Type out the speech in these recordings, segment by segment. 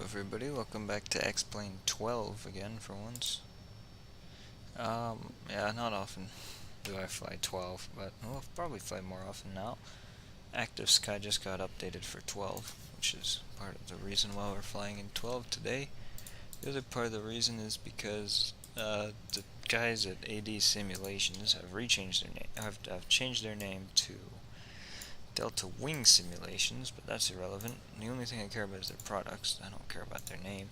everybody, welcome back to X-Plane 12 again for once. Yeah, not often do I fly 12, but I'll probably fly more often now. Active Sky just got updated for 12, which is part of the reason why we're flying in 12 today. The other part of the reason is because the guys at AD Simulations have changed their name to DeltaWing Simulations, but that's irrelevant. The only thing I care about is their products. I don't care about their name.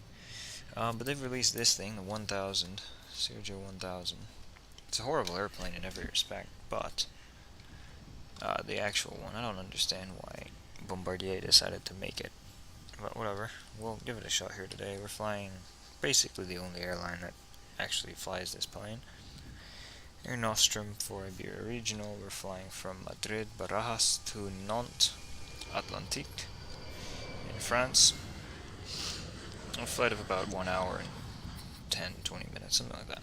But they've released this thing, the 1000, CRJ1000. It's a horrible airplane in every respect, but the actual one, I don't understand why Bombardier decided to make it. But whatever, we'll give it a shot here today. We're flying basically the only airline that actually flies this plane. Air Nostrum for Iberia Regional. We're flying from Madrid, Barajas to Nantes, Atlantique, in France. A flight of about 1 hour and 10-20 minutes, something like that.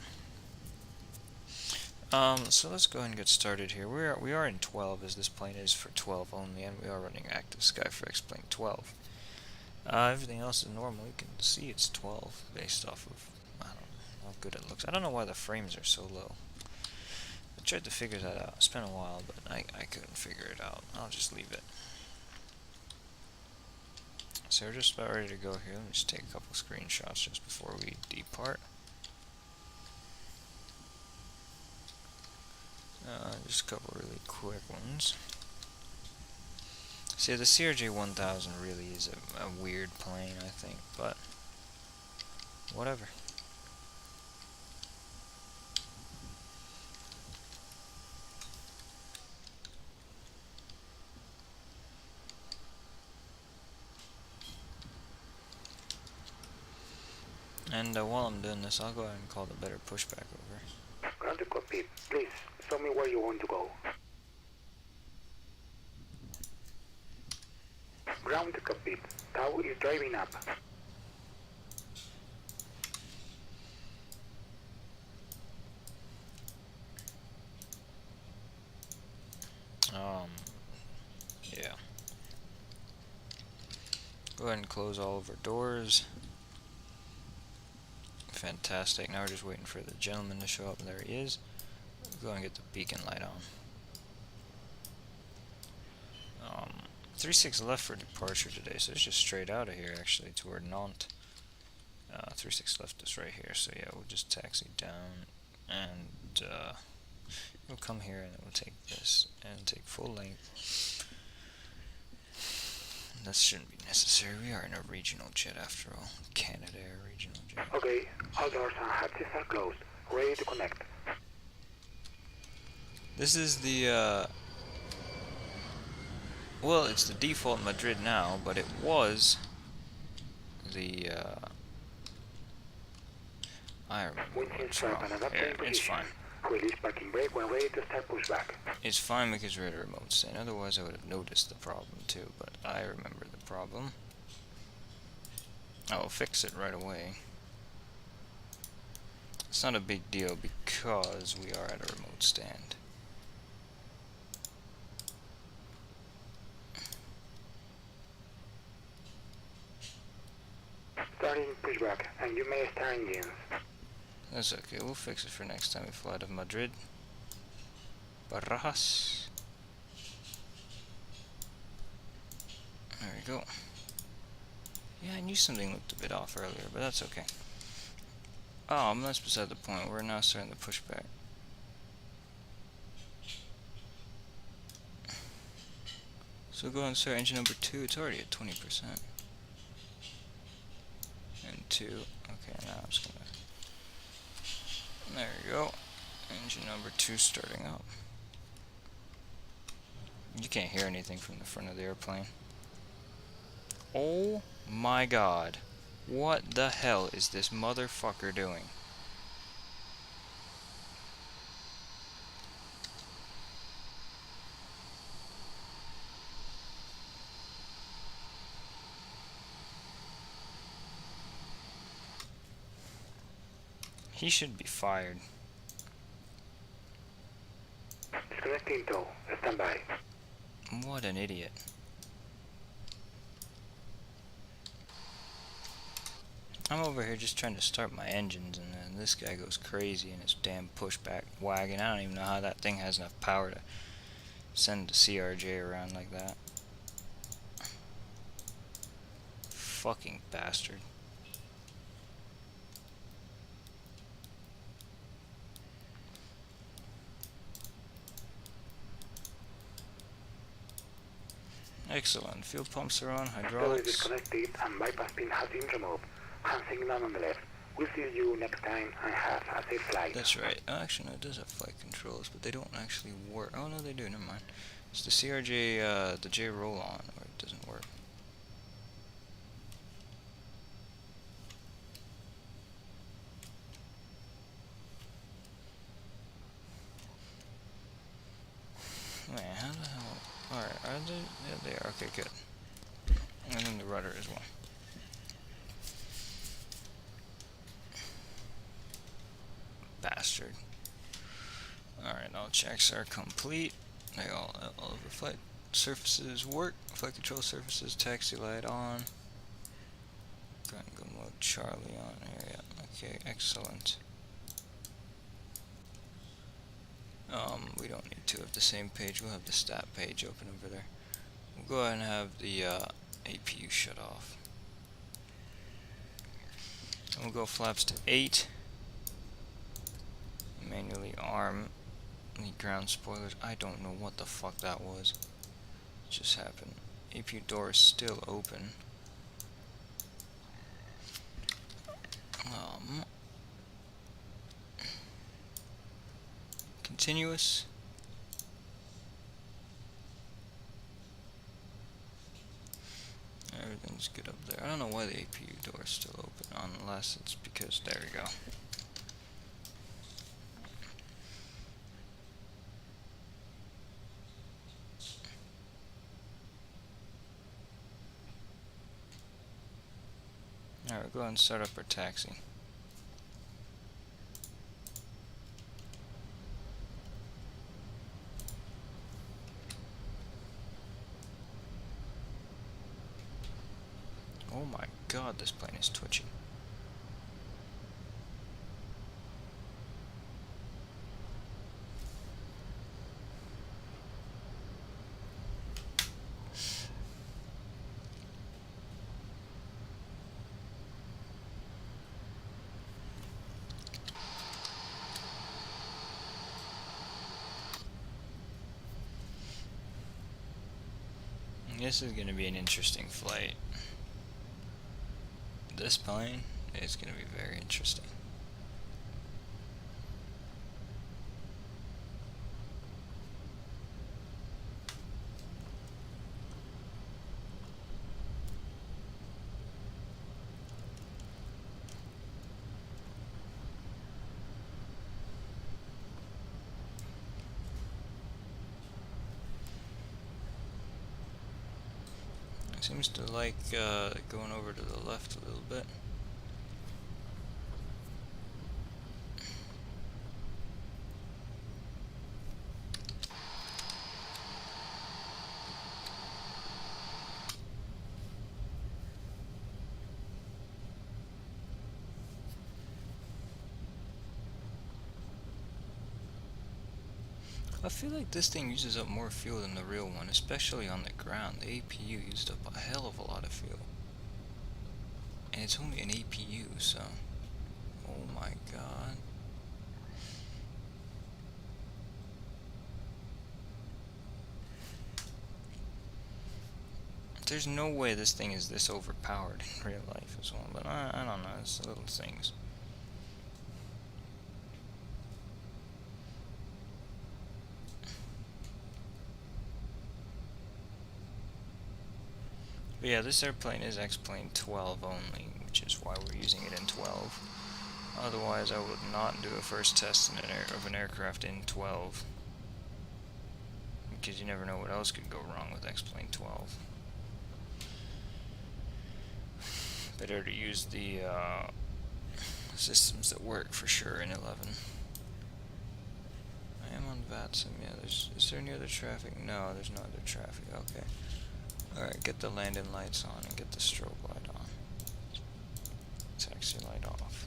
So let's go ahead and get started here. We are in 12, as this plane is for 12 only, and we are running Active Sky for X-Plane 12. Everything else is normal. You can see it's 12 based off of, I don't know how good it looks. I don't know why the frames are so low. I tried to figure that out. It's been a while, but I couldn't figure it out. I'll just leave it. So we're just about ready to go here. Let me just take a couple screenshots just before we depart. Just a couple really quick ones. See, the CRJ1000 really is a weird plane, I think, but whatever. And while I'm doing this, I'll go ahead and call the better pushback over. Ground to cockpit. Please, show me where you want to go. Ground to cockpit. Tau is driving up. Yeah. Go ahead and close all of our doors. Fantastic. Now we're just waiting for the gentleman to show up. There he is. Go ahead and get the beacon light on. 36 left for departure today, so it's just straight out of here actually toward Nantes. 36 left is right here, so yeah, we'll just taxi down and we'll come here and then we'll take this and take full length. That shouldn't be necessary. We are in a regional jet after all. Canada Air regional jet. Okay, all doors and hatches are closed. Ready to connect. This is the well, it's the default Madrid now, but it was the I remember what's wrong. Yeah, it's fine. Release parking brake when ready to start pushback. It's fine because we're at a remote stand. Otherwise, I would have noticed the problem too, but I remember the problem. I will fix it right away. It's not a big deal because we are at a remote stand. Starting pushback, and you may start engines. That's okay, we'll fix it for next time we fly out of Madrid. Barajas. There we go. Yeah, I knew something looked a bit off earlier, but that's okay. Oh, that's beside the point. We're now starting to push back. So go and start engine number 2. It's already at 20%. And 2. Okay, now I'm just gonna... There you go. Engine number 2 starting up. You can't hear anything from the front of the airplane. Oh my god. What the hell is this motherfucker doing? He should be fired. Disconnecting tow. Stand by. What an idiot. I'm over here just trying to start my engines, and then this guy goes crazy in his damn pushback wagon. I don't even know how that thing has enough power to send the CRJ around like that. Fucking bastard. Excellent. Fuel pumps are on, Storage hydraulics. disconnected and bypass pin has been removed. Hand signal on the left. We'll see you next time and have a safe flight. That's right. Oh, actually, no, it does have flight controls, but they don't actually work. Oh, no, they do. Never mind. It's the CRJ, the J roll-on, or it doesn't work. Man, how the hell? Alright, are they? Yeah, they are. Okay, good. And then the rudder as well. Bastard. Alright, all checks are complete. They all of the flight surfaces work. Flight control surfaces, taxi light on. Going to go mode Charlie on here. Yeah. Okay, excellent. We don't need to have the same page. We'll have the stat page open over there. We'll go ahead and have the APU shut off. And we'll go flaps to 8. Manually arm the ground spoilers. I don't know what the fuck that was. It just happened. APU door is still open. Continuous. Everything's good up there. I don't know why the APU door is still open, unless it's because, there we go. Alright, go ahead and start up our taxi. Oh my god, this plane is twitching. This is going to be an interesting flight. This plane is going to be very interesting. Seems to like going over to the left a little bit. I feel like this thing uses up more fuel than the real one, especially on the ground. The APU used up a hell of a lot of fuel. And it's only an APU, so... Oh my god. There's no way this thing is this overpowered in real life as well, but I don't know, it's little things. But yeah, this airplane is X-Plane 12 only, which is why we're using it in 12. Otherwise, I would not do a first test in of an aircraft in 12. Because you never know what else could go wrong with X-Plane 12. Better to use the systems that work for sure in 11. I am on VATSIM, yeah, is there any other traffic? No, there's no other traffic, okay. Alright, get the landing lights on and get the strobe light on. taxi light off.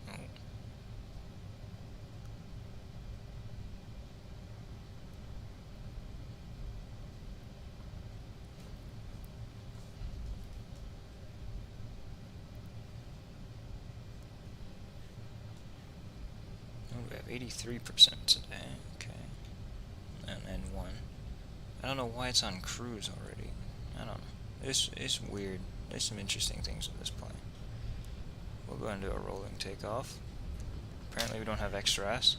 Oh. Oh, we have 83% today. Okay. And N1. I don't know why it's on cruise already. I don't know. It's weird. There's some interesting things with this plane. We'll go and do a rolling takeoff. Apparently we don't have extras.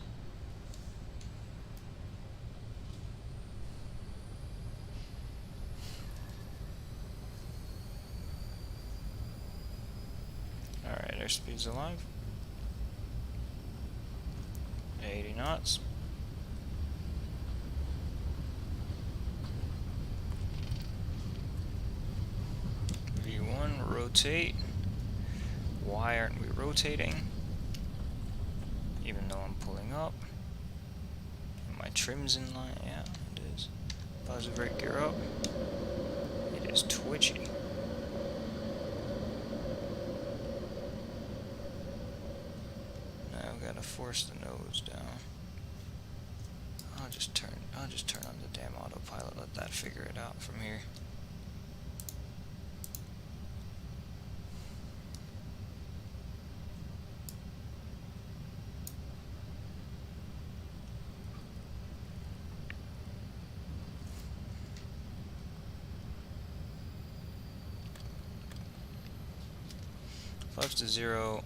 Alright, airspeed's alive. 80 knots. V1, rotate. Why aren't we rotating? Even though I'm pulling up. My trim's in line. Yeah, it is. Positive brake gear up. It is twitchy. Now I've got to force the nose down. I'll just turn on the damn autopilot. Let that figure it out from here. Flaps to 0.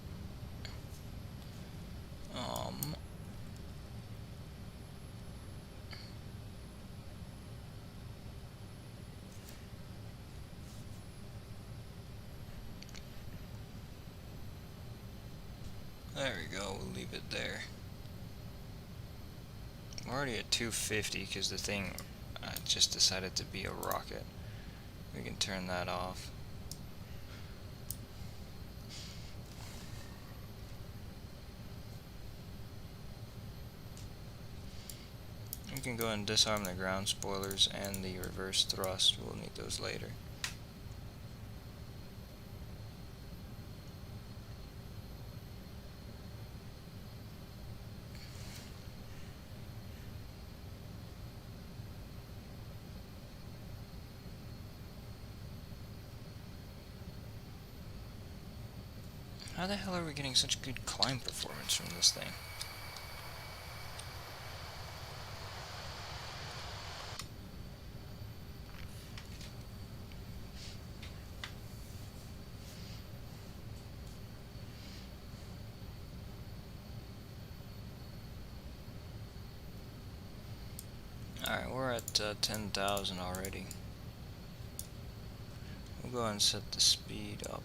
There we go, we'll leave it there. We're already at 250 because the thing just decided to be a rocket. We can turn that off. We can go and disarm the ground spoilers and the reverse thrust. We'll need those later. How the hell are we getting such good climb performance from this thing? Alright, we're at 10,000 already. We'll go ahead and set the speed up.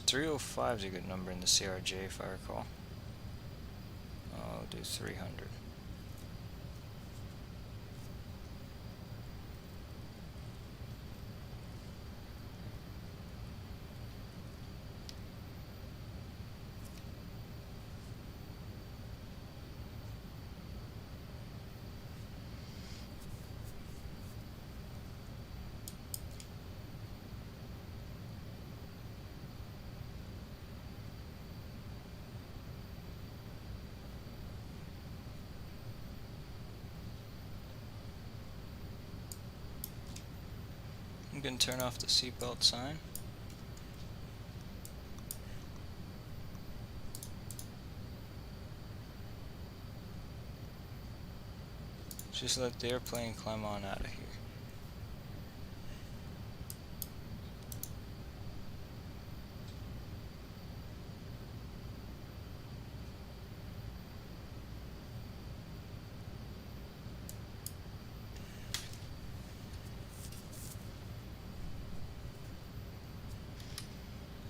.305 is a good number in the CRJ if I recall. I'll do 300. I'm going to turn off the seatbelt sign. Just let the airplane climb on out of here.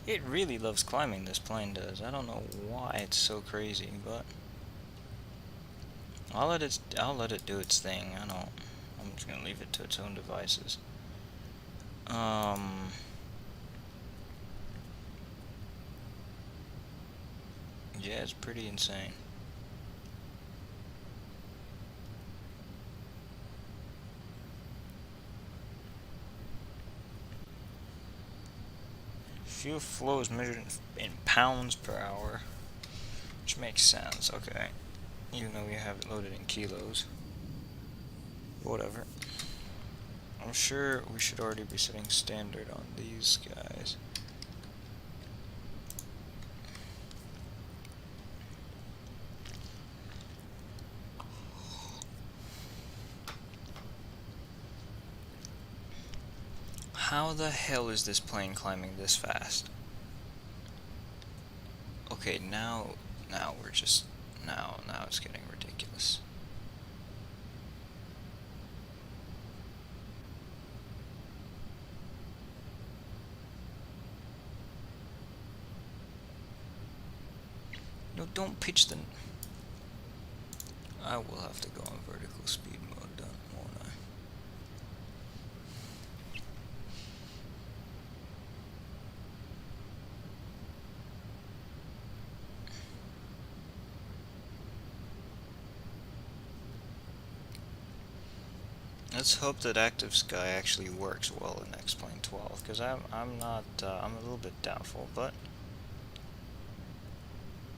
It really loves climbing, this plane does. I don't know why it's so crazy, but I'll let it do its thing. I'm just gonna leave it to its own devices. Yeah, it's pretty insane. Fuel flow is measured in pounds per hour, which makes sense. Okay, even though we have it loaded in kilos. Whatever. I'm sure we should already be setting standard on these guys. How the hell is this plane climbing this fast? Okay, now we're just now it's getting ridiculous. No, don't pitch the... I will have to go on vertical speed mode, won't I? Let's hope that Active Sky actually works well in X-Plane 12, because I'm not, I'm a little bit doubtful, but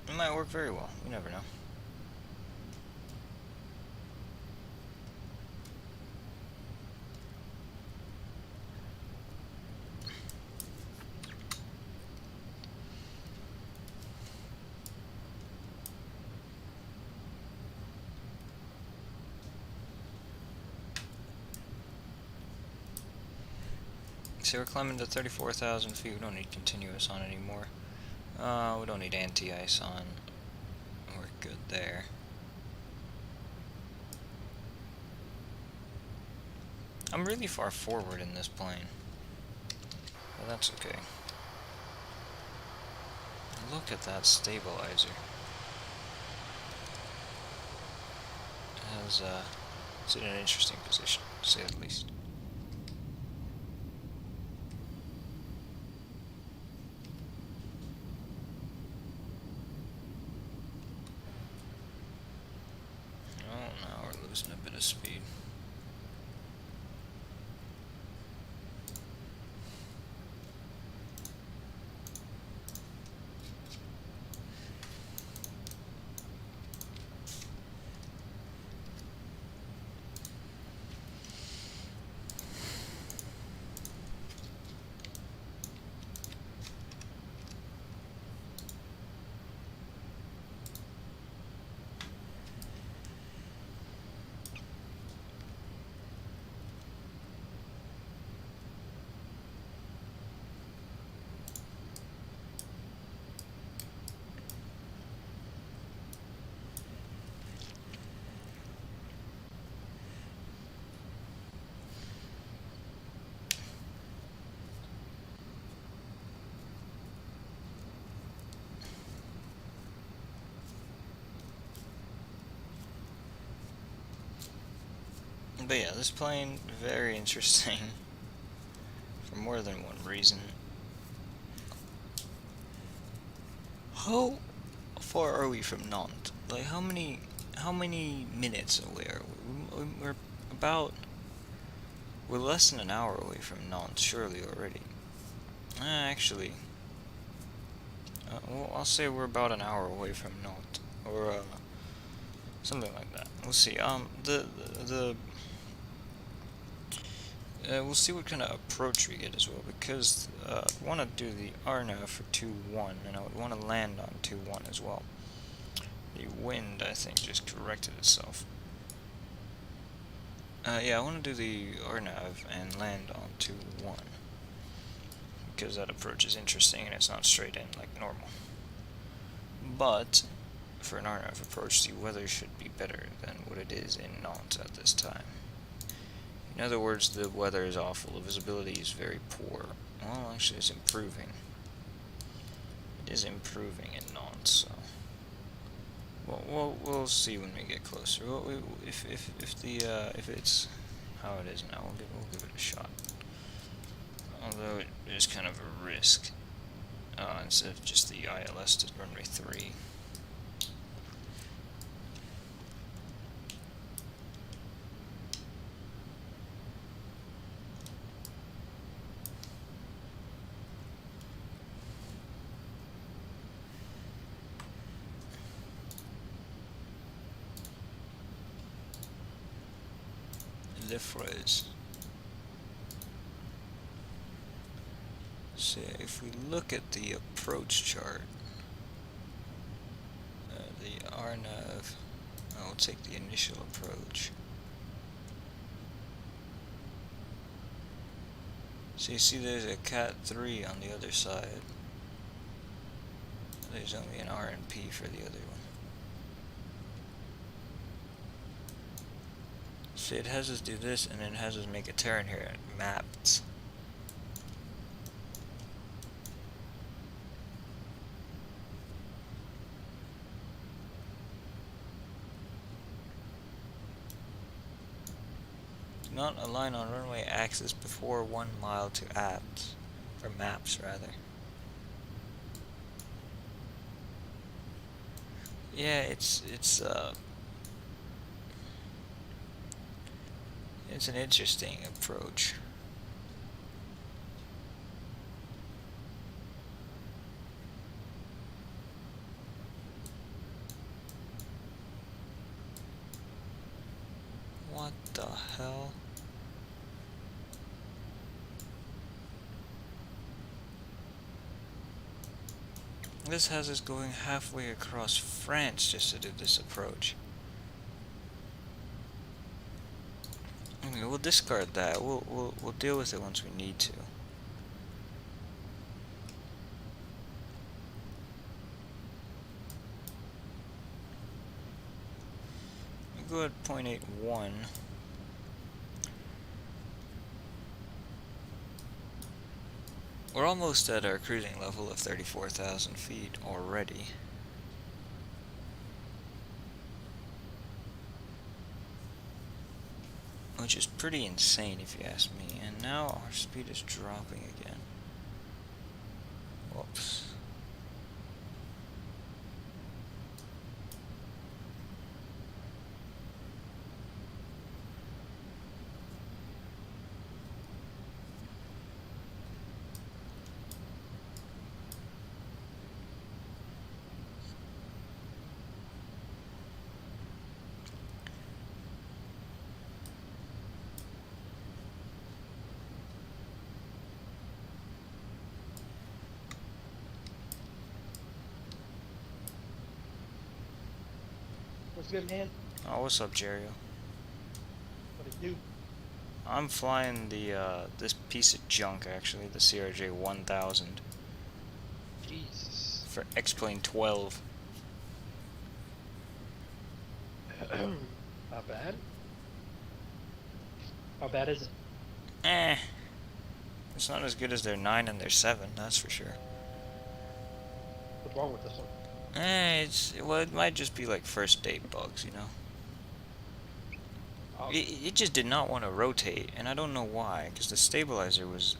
it might work very well. You never know. See, we're climbing to 34,000 feet. We don't need continuous on anymore. We don't need anti-ice on. We're good there. I'm really far forward in this plane. But that's okay. Look at that stabilizer. It's in an interesting position, to say the least. A bit of speed. But yeah, this plane, very interesting for more than one reason. How far are we from Nantes? Like, how many minutes away are we? We're less than an hour away from Nantes, surely already. Actually, well, I'll say we're about an hour away from Nantes, or something like that. We'll see. We'll see what kind of approach we get as well, because I want to do the RNAV for 2-1, and I would want to land on 2-1 as well. The wind, I think, just corrected itself. Yeah, I want to do the RNAV and land on 2-1, because that approach is interesting and it's not straight in like normal. But for an RNAV approach, the weather should be better than what it is in Nantes at this time. In other words, the weather is awful, the visibility is very poor. Well, actually it's improving. is improving in Nantes, so we'll see when we get closer. If it's how it is now, we'll give it a shot. Although it is kind of a risk, instead of just the ILS to runway 3. The phrase. So if we look at the approach chart, the RNAV, I'll take the initial approach. So you see there's a Cat 3 on the other side. There's only an RNP for the other one. So it has us do this, and then it has us make a turn here at mapped. Do not align on runway axis before 1 mile to apt, or maps rather. Yeah, it's an interesting approach. What the hell? This has us going halfway across France just to do this approach. I mean, we'll discard that. We'll deal with it once we need to. We'll go at 0.81. We're almost at our cruising level of 34,000 feet already. Which is pretty insane if you ask me. And now our speed is dropping again. Whoops. What's good, man? Oh, what's up, Jerry? What it do? I'm flying the this piece of junk actually, the CRJ1000 Jesus. for X-Plane 12. Not bad. How bad is it? It's not as good as their 9 and their 7, that's for sure. What's wrong with this one? Well, it might just be like first date bugs, you know. Oh, It just did not want to rotate, and I don't know why, because the stabilizer was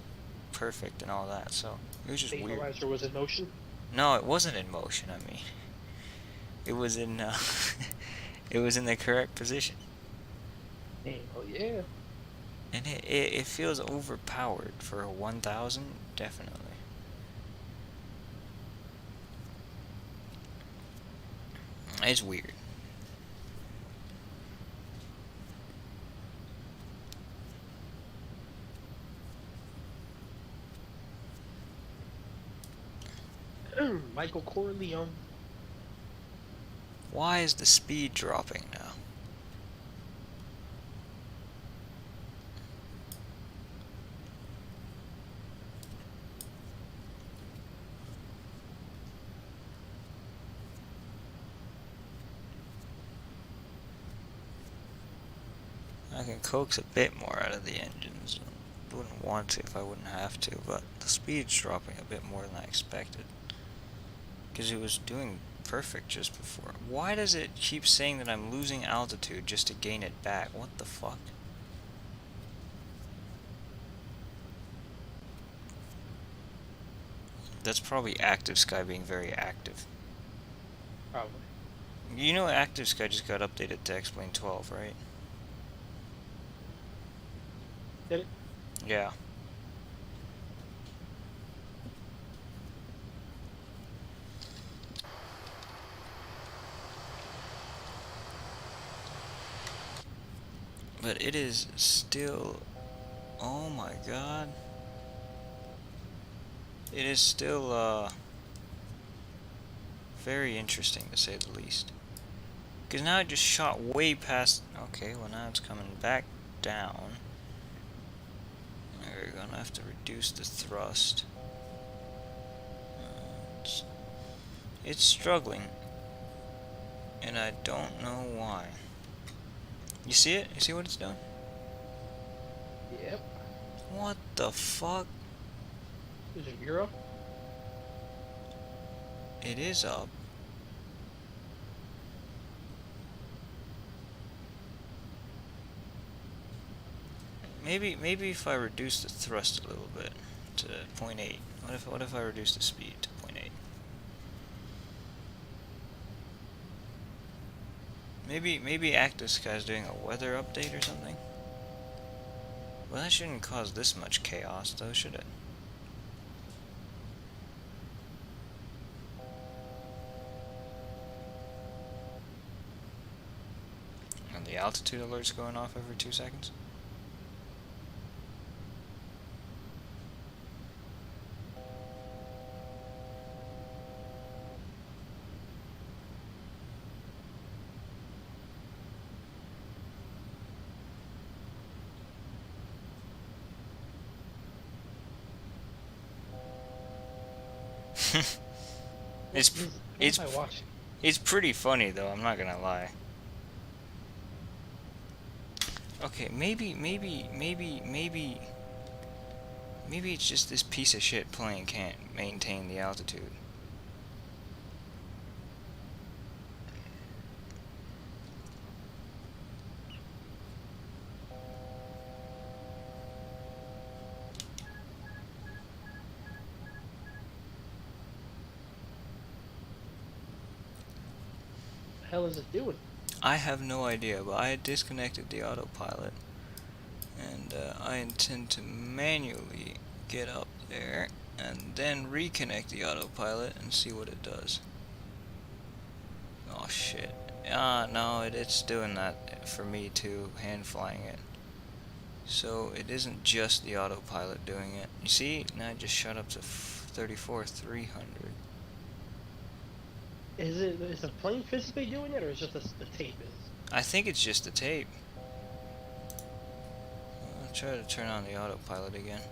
perfect and all that, so it was just weird. stabilizer was in motion? No, it wasn't in motion, I mean. It was in, it was in the correct position. Hey, oh yeah. And it feels overpowered for a 1000, definitely. It's weird. Michael Corleone. Why is the speed dropping now? I can coax a bit more out of the engines. Wouldn't want to if I wouldn't have to, but the speed's dropping a bit more than I expected. Because it was doing perfect just before. Why does it keep saying that I'm losing altitude just to gain it back? What the fuck? That's probably Active Sky being very active. Probably. You know Active Sky just got updated to X-Plane 12, right? Did it? Yeah. But it is still... Oh my god. It is still, very interesting to say the least. Because now it just shot way past... Okay, well now it's coming back down. We're gonna have to reduce the thrust. It's struggling. And I don't know why. You see it? You see what it's doing? Yep. What the fuck? Is it Euro? It is up. Maybe if I reduce the thrust a little bit to 0.8. What if I reduce the speed to 0.8? Maybe Active Sky is doing a weather update or something. Well, that shouldn't cause this much chaos, though, should it? And the altitude alert's going off every 2 seconds. What am I watching? It's pretty funny though, I'm not gonna lie. Okay, maybe it's just this piece of shit plane can't maintain the altitude. What the hell is it doing? I have no idea, but I disconnected the autopilot, and I intend to manually get up there and then reconnect the autopilot and see what it does. Oh shit. No, it's doing that for me too, hand flying it. So it isn't just the autopilot doing it. You see, now it just shot up to 34,300. Is the plane physically doing it, or is it just the tape is? I think it's just the tape. I'll try to turn on the autopilot again.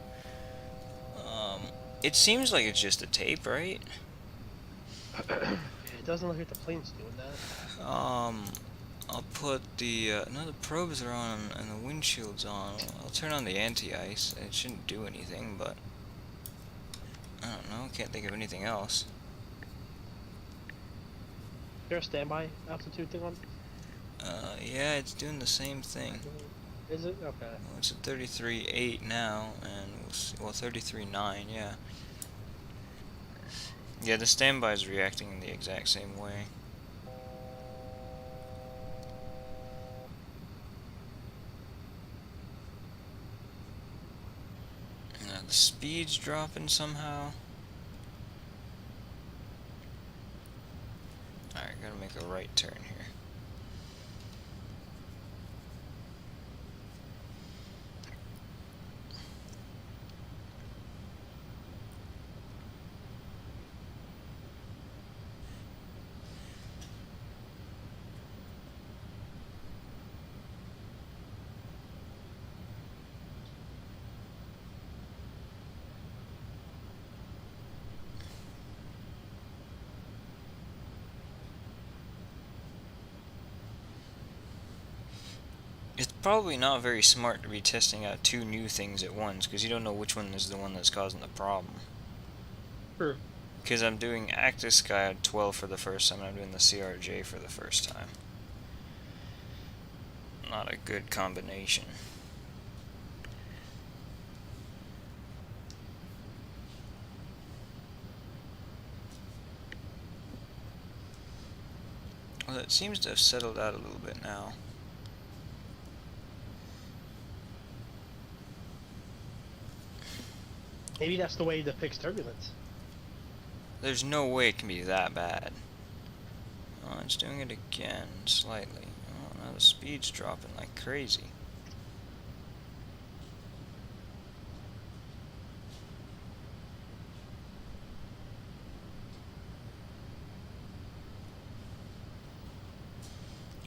It seems like it's just the tape, right? Yeah, it doesn't look like the plane's doing that. I'll put the, no, the probes are on and the windshield's on. I'll turn on the anti-ice. It shouldn't do anything, but I don't know, can't think of anything else. Is there a standby altitude thing on? Yeah, it's doing the same thing. Is it? Okay. Well, it's at 33.8 now, and we'll see, well, 33.9, yeah. Yeah, the standby is reacting in the exact same way. The speed's dropping somehow. Alright, gotta make a right turn here. It's probably not very smart to be testing out two new things at once, because you don't know which one is the one that's causing the problem. True. Because I'm doing active sky at 12 for the first time, and I'm doing the CRJ for the first time. Not a good combination. Well, it seems to have settled out a little bit now. Maybe that's the way to fix turbulence. There's no way it can be that bad. Oh, it's doing it again, slightly. Oh, now the speed's dropping like crazy.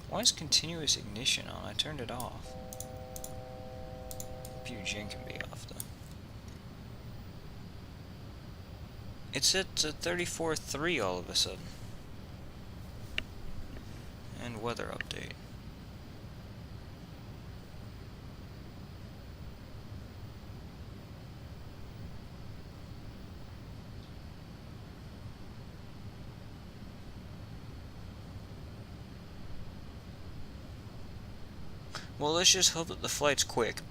Why is continuous ignition on? I turned it off. Bugin can be off though. It's at 34.3 all of a sudden. And weather update. Well, let's just hope that the flight's quick.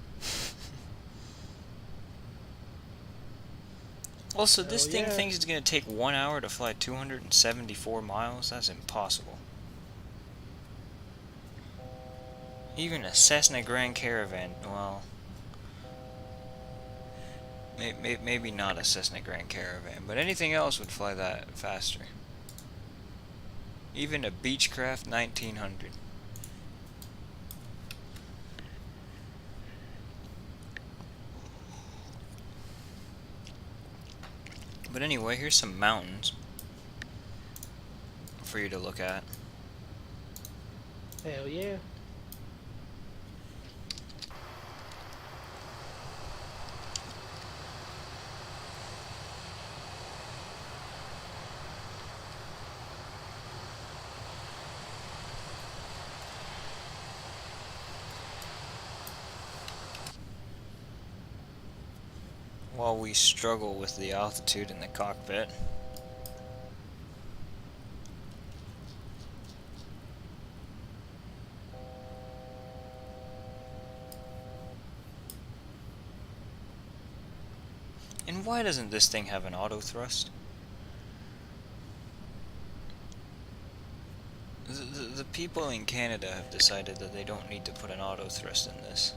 Also, this Hell thing yeah. thinks it's going to take 1 hour to fly 274 miles? That's impossible. Even a Cessna Grand Caravan, well... Maybe not a Cessna Grand Caravan, but anything else would fly that faster. Even a Beechcraft 1900. But anyway, here's some mountains for you to look at. Hell yeah. While we struggle with the altitude in the cockpit. And why doesn't this thing have an auto thrust? The people in Canada have decided that they don't need to put an auto thrust in this.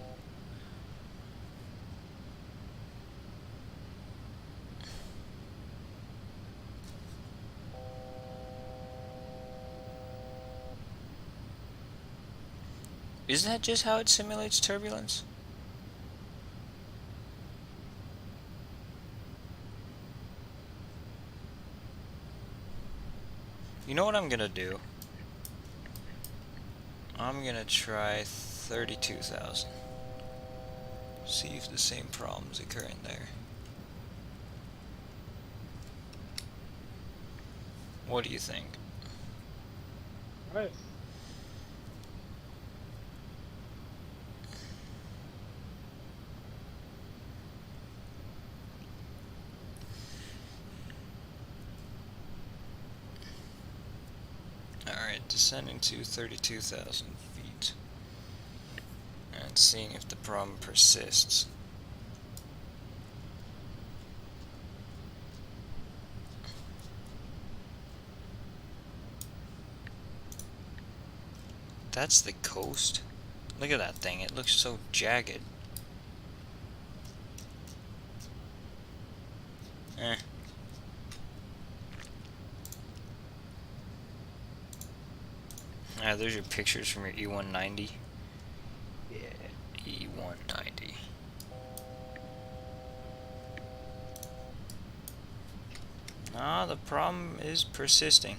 Is that just how it simulates turbulence? You know what I'm gonna do? I'm gonna try 32,000. See if the same problems occur in there. What do you think? Right. Alright, descending to 32,000 feet. And seeing if the problem persists. That's the coast? Look at that thing, it looks so jagged. Eh. There's your pictures from your E190. Yeah. E190. Ah, the problem is persisting.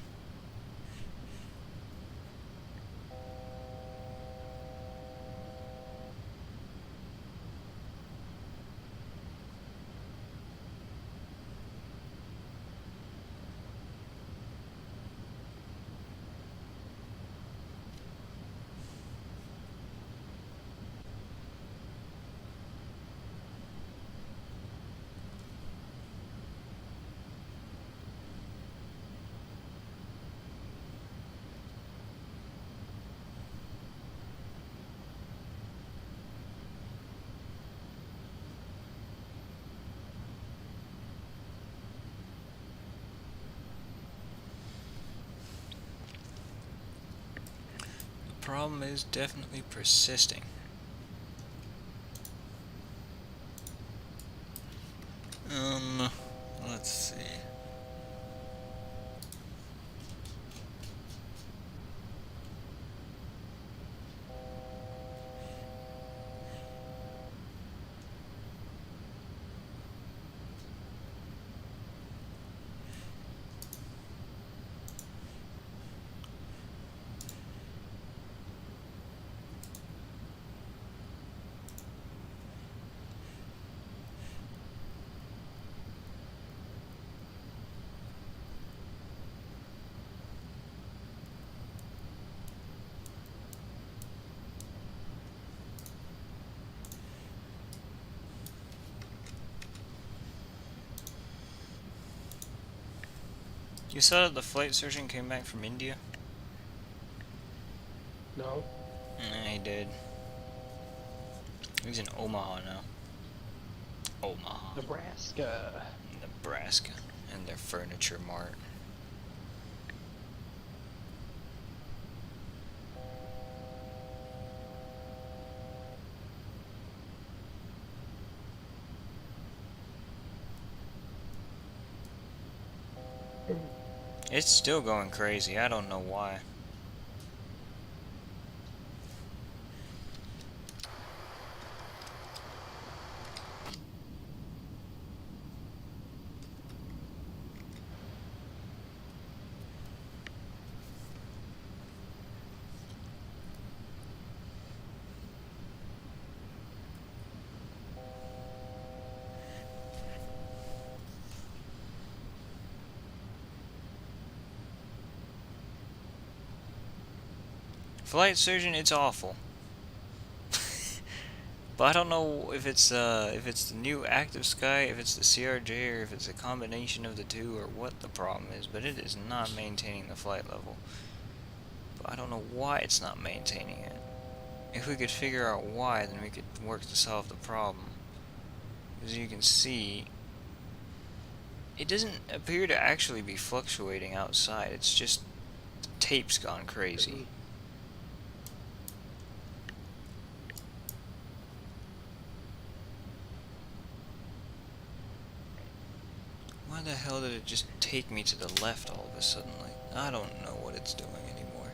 problem is definitely persisting. Let's see. You saw that the flight surgeon came back from India? No. He did. He's in Omaha now. Omaha. Nebraska. Nebraska. And their furniture mart. It's still going crazy. I don't know why. Flight surgeon, it's awful. But I don't know if it's the new active sky, if it's the CRJ, or if it's a combination of the two, or what the problem is. But it is not maintaining the flight level. But I don't know why it's not maintaining it. If we could figure out why, then we could work to solve the problem. As you can see, it doesn't appear to actually be fluctuating outside. It's just the tape's gone crazy. Why the hell did it just take me to the left all of a sudden? Like, I don't know what it's doing anymore.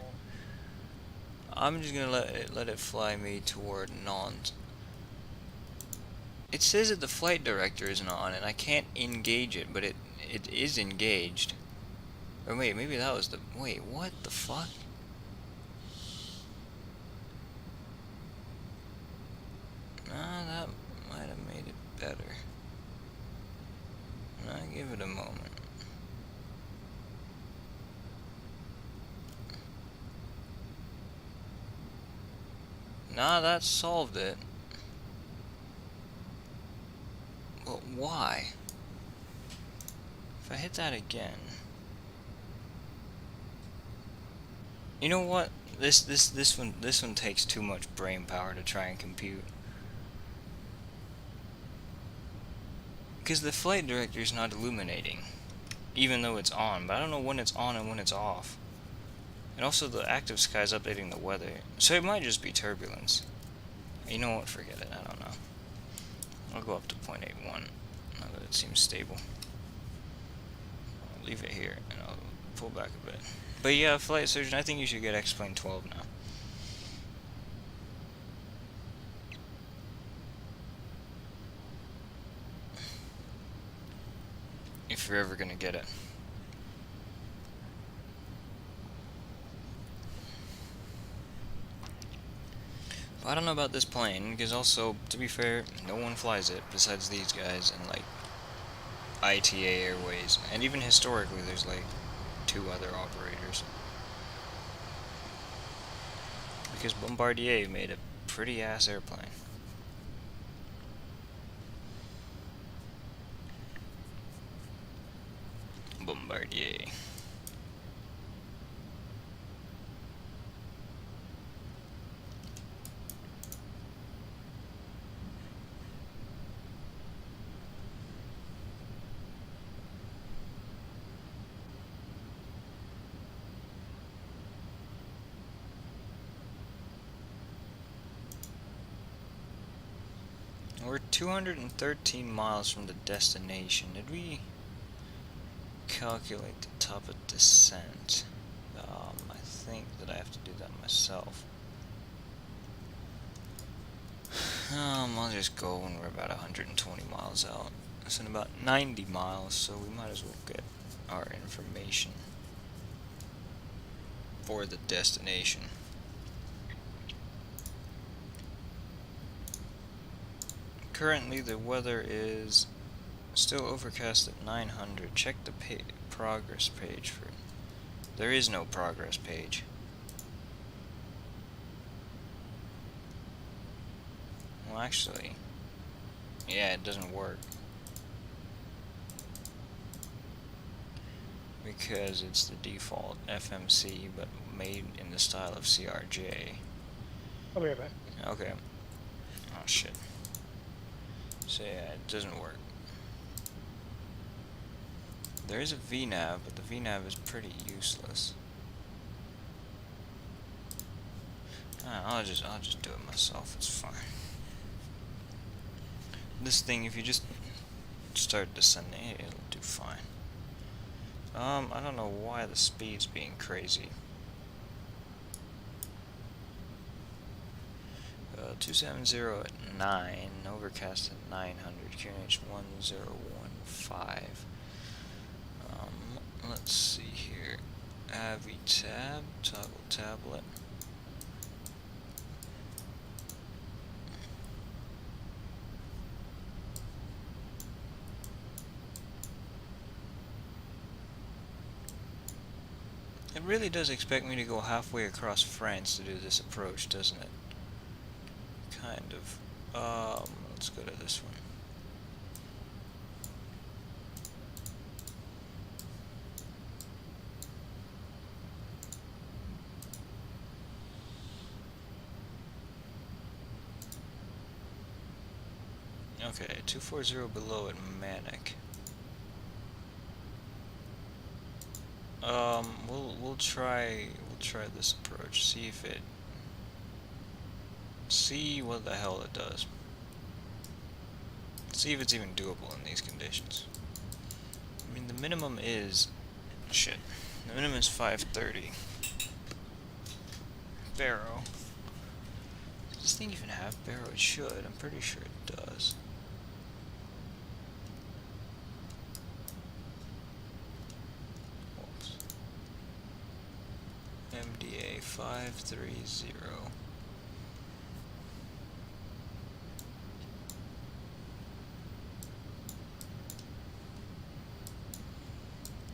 I'm just gonna let it fly me toward Nantes. It says that the flight director isn't on, and I can't engage it, but it is engaged. Or wait, maybe that was the... Wait, what the fuck? Nah, that might have made it better. I'll give it a moment. Nah, that solved it. But why? If I hit that again... You know what? This one takes too much brain power to try and compute. Because the flight director is not illuminating, even though it's on, but I don't know when it's on and when it's off. And also the active sky is updating the weather, so it might just be turbulence. You know what, forget it, I don't know. I'll go up to 0.81, now that it seems stable. I'll leave it here, and I'll pull back a bit. But yeah, flight surgeon, I think you should get X-Plane 12 now. If you're ever gonna get it. But I don't know about this plane, because also, to be fair, no one flies it besides these guys and like ITA Airways. And even historically, there's like 2 other operators. Because Bombardier made a pretty ass airplane. Bombardier. We're 213 miles from the destination. Did we calculate the top of descent? I think that I have to do that myself. I'll just go when we're about 120 miles out. It's in about 90 miles, so we might as well get our information for the destination. Currently, the weather is still overcast at 900. Check the progress page for it. There is no progress page. Well, actually, yeah, it doesn't work. Because it's the default FMC, but made in the style of CRJ. I'll be right back. Okay. Oh, shit. So, yeah, it doesn't work. There is a VNAV, but the VNAV is pretty useless. I'll just do it myself. It's fine. This thing, if you just start descending, it'll do fine. I don't know why the speed's being crazy. 270 at 9, overcast at 900, QNH 1015. Let's see here. Avitab, toggle tablet. It really does expect me to go halfway across France to do this approach, doesn't it? Kind of. Let's go to this one. Okay, 240 below at Manic. We'll try this approach. See what the hell it does. See if it's even doable in these conditions. I mean, the minimum is shit. The minimum is 530. Barrow. Does this thing even have barrow? It should. I'm pretty sure it does. MDA 530.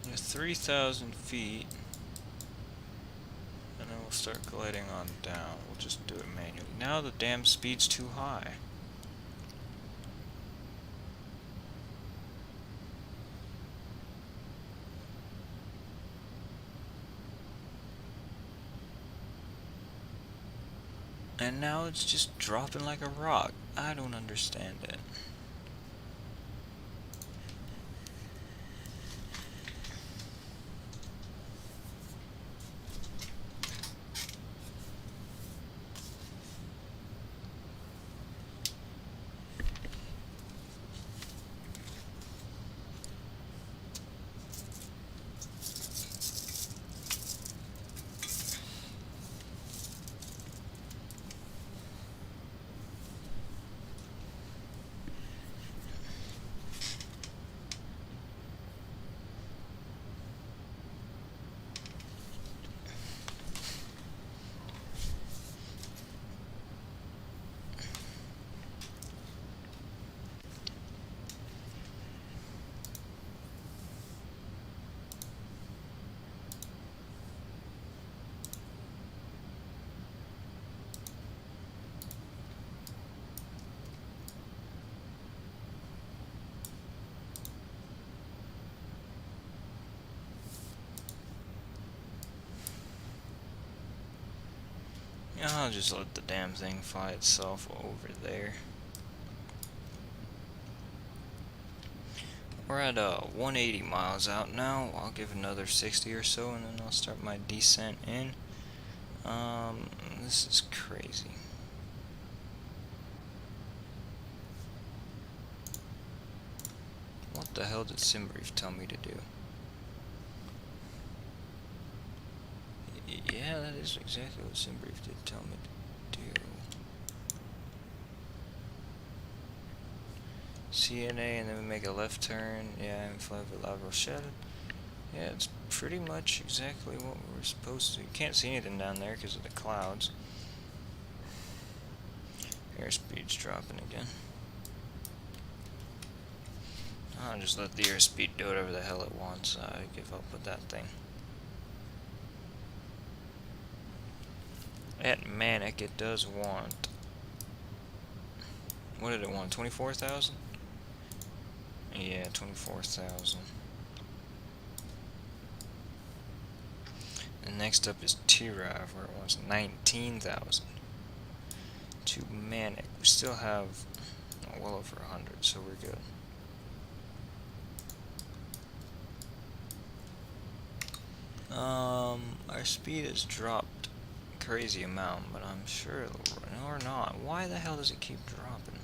There's 3,000 feet, and then we'll start gliding on down. We'll just do it manually. Now the damn speed's too high. And now it's just dropping like a rock. I don't understand it. I'll just let the damn thing fly itself over there. We're at 180 miles out now. I'll give another 60 or so, and then I'll start my descent in. This is crazy. the hell did SimBrief tell me to do? Yeah, that is exactly what SimBrief did tell me to do. CNA, and then we make a left turn. Yeah, and fly over La Rochelle. Yeah, it's pretty much exactly what we're supposed to. You can't see anything down there because of the clouds. Airspeed's dropping again. I'll just let the airspeed do whatever the hell it wants. I give up with that thing. At Manic, it does want... What did it want? 24,000? Yeah, 24,000. And next up is T-Rav, where it wants 19,000. To Manic, we still have well over 100, so we're good. Our speed has dropped a crazy amount, but I'm sure it'll run, or not. Why the hell does it keep dropping?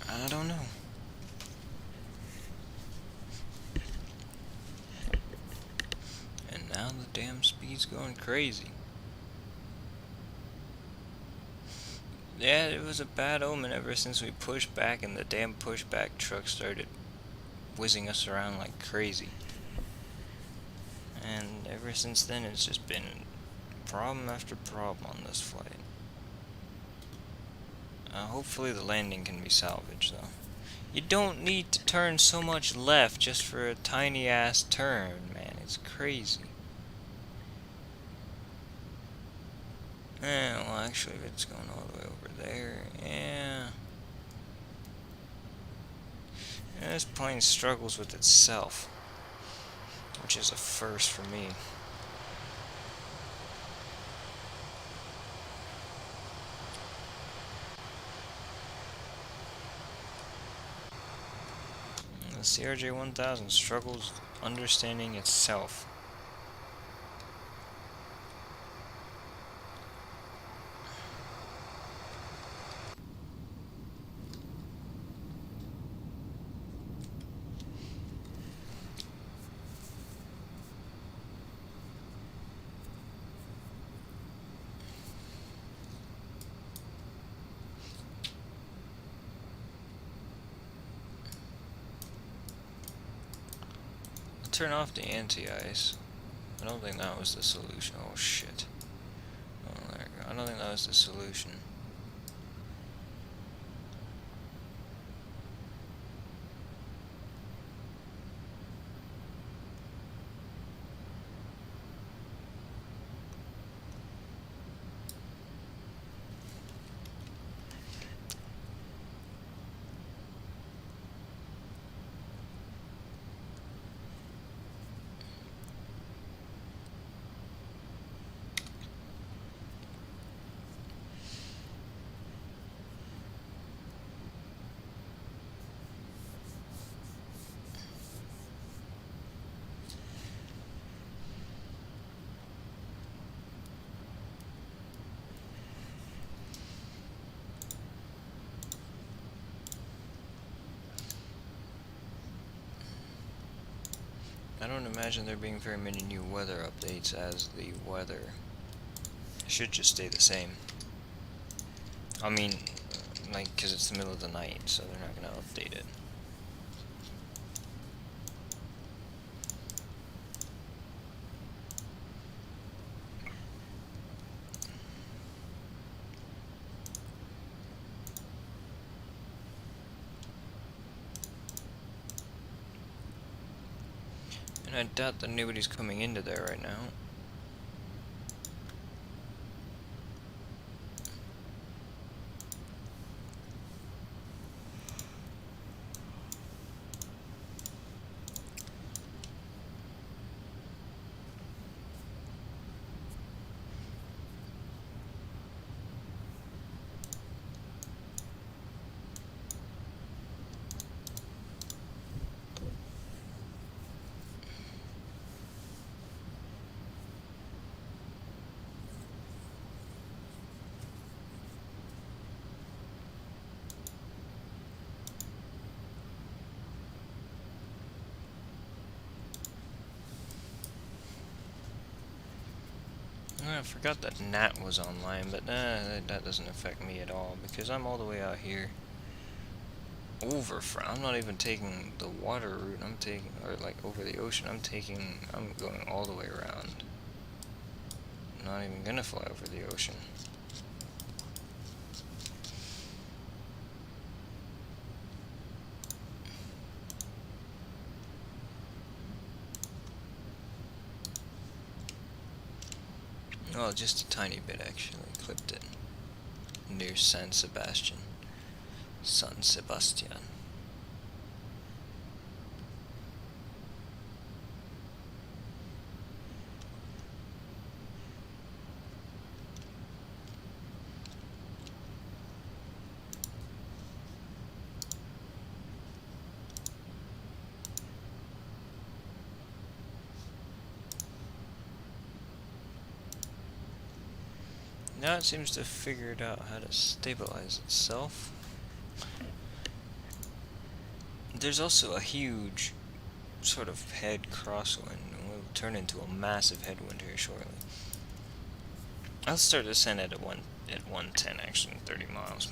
I don't know. And now the damn speed's going crazy. Yeah, it was a bad omen ever since we pushed back and the damn pushback truck started whizzing us around like crazy. And ever since then it's just been problem after problem on this flight. Hopefully the landing can be salvaged though. You don't need to turn so much left just for a tiny ass turn, man. It's crazy. Well actually if it's going all the way over there, yeah. And this plane struggles with itself, which is a first for me. The CRJ1000 struggles understanding itself. Turn off the anti-ice. I don't think that was the solution. Oh shit. Oh, there we go. I don't think that was the solution. I don't imagine there being very many new weather updates, as the weather should just stay the same. I mean, like, because it's the middle of the night, so they're not going to update it. And I doubt that nobody's coming into there right now. I forgot that Nat was online, but that doesn't affect me at all because I'm all the way out here. I'm not even taking the water route. I'm taking, or like over the ocean. I'm going all the way around. Not even gonna fly over the ocean. Well, just a tiny bit actually. Clipped it near San Sebastian. San Sebastian. Now it seems to have figured out how to stabilize itself. There's also a huge sort of head crosswind, and will turn into a massive headwind here shortly. I'll start to descend at 110 actually, 30 miles.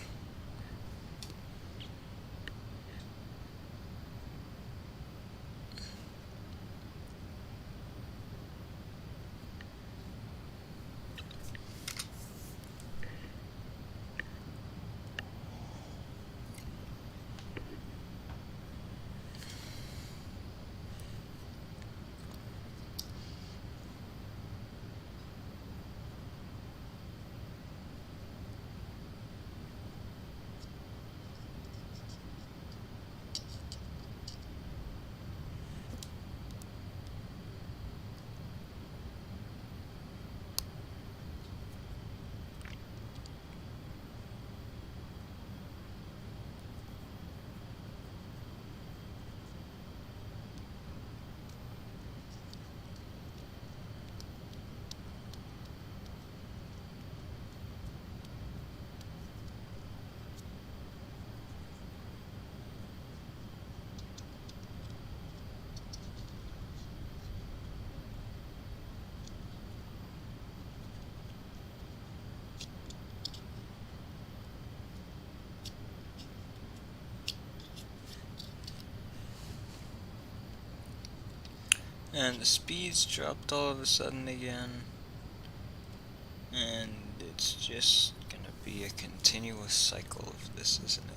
And the speeds dropped all of a sudden again. And it's just gonna be a continuous cycle of this, isn't it?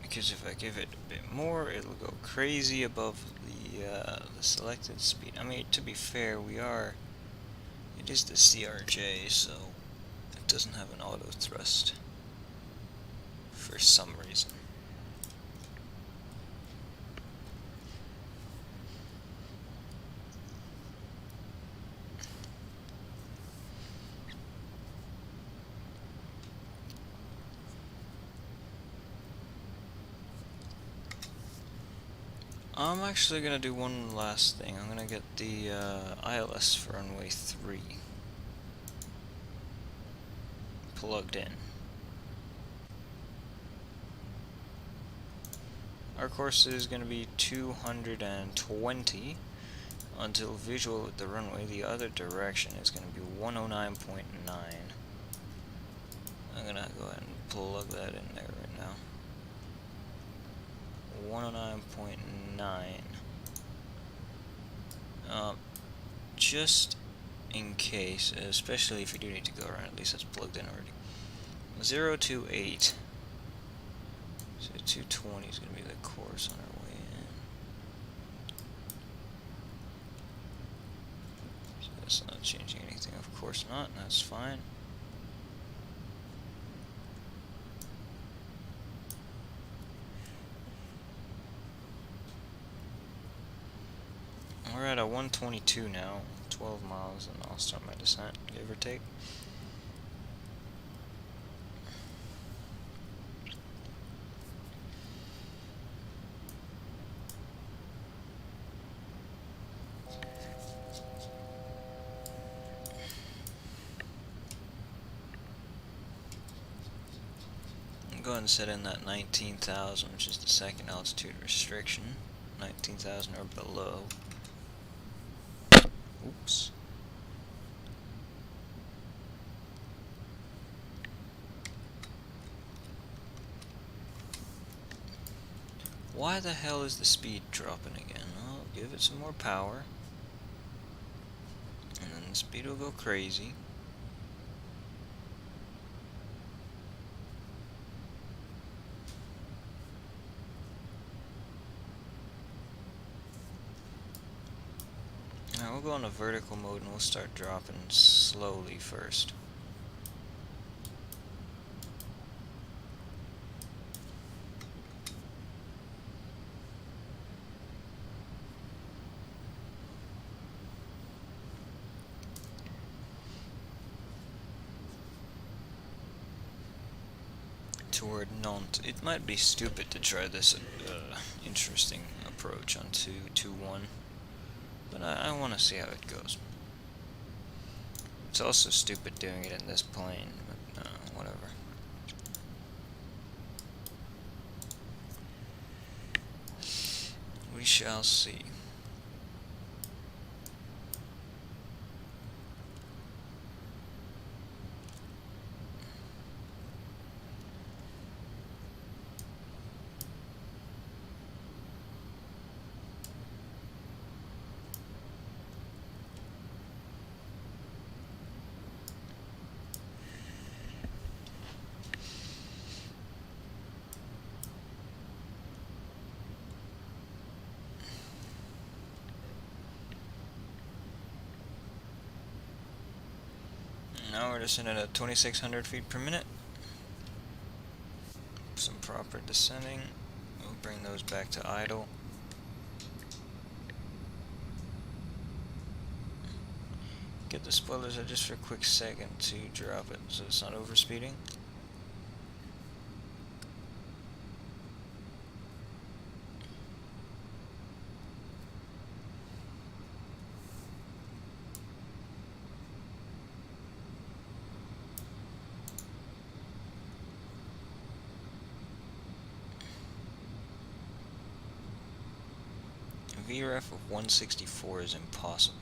Because if I give it a bit more, it'll go crazy above the selected speed. I mean, to be fair, it is the CRJ, so it doesn't have an auto thrust for some reason. I'm actually gonna do one last thing. I'm gonna get the ILS for runway 3 plugged in. Our course is gonna be 220 until visual at the runway. The other direction is gonna be 109.9. I'm gonna go ahead and plug that in there right now. 109.9. Just in case, especially if you do need to go around, at least that's plugged in already. 028. So 220 is going to be the course on our way in. So that's not changing anything, of course not, that's fine. We're at a 122 now, 12 miles, and I'll start my descent, give or take. Go ahead and set in that 19,000, which is the second altitude restriction. 19,000 or below. Oops. Why the hell is the speed dropping again? Well, give it some more power. And then the speed will go crazy. Now we'll go into vertical mode and we'll start dropping slowly first. Toward Nantes. It might be stupid to try this interesting approach on 221, but I want to see how it goes. It's also stupid doing it in this plane, but whatever. We shall see. Now we're descending at 2,600 feet per minute. Some proper descending. We'll bring those back to idle. Get the spoilers out just for a quick second to drop it so it's not overspeeding. VREF of 164 is impossible.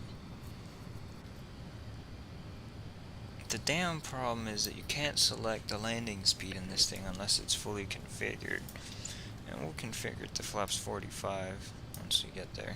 The damn problem is that you can't select the landing speed in this thing unless it's fully configured. And we'll configure it to flaps 45 once we get there.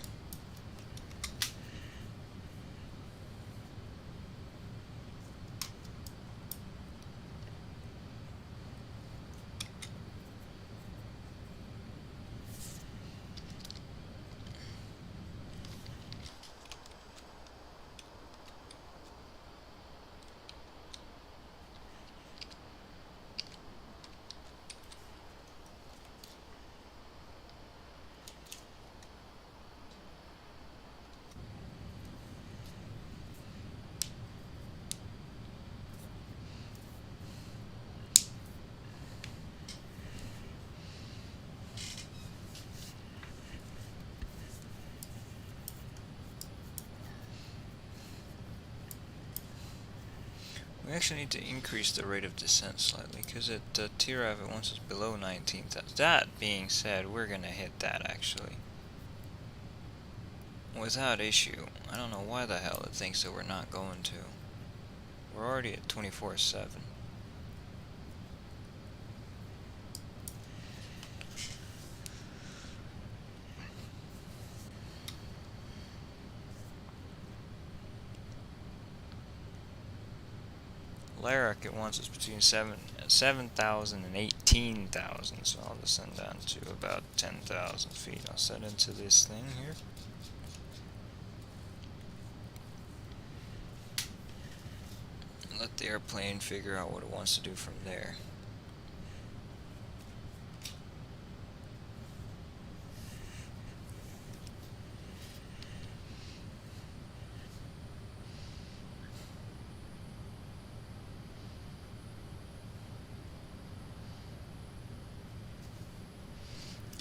We actually need to increase the rate of descent slightly, because at TRAV it wants us below 19,000. That being said, we're going to hit that actually. Without issue. I don't know why the hell it thinks that we're not going to. We're already at 24/7. Lyric, it wants us between 7,000 and 18,000, so I'll descend down to about 10,000 feet. I'll set into this thing here. Let the airplane figure out what it wants to do from there.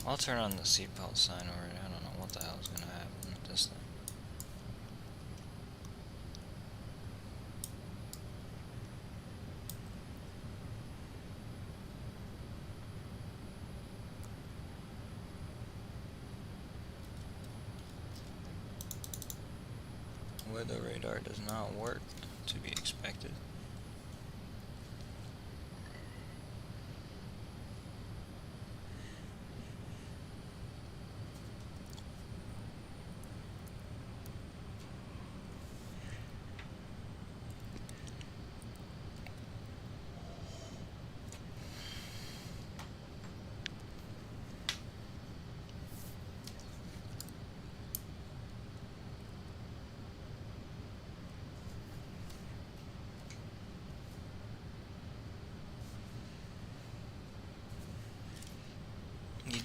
I'll turn on the seatbelt sign already. I don't know what the hell is going to happen with this thing. Weather radar does not work, to be expected.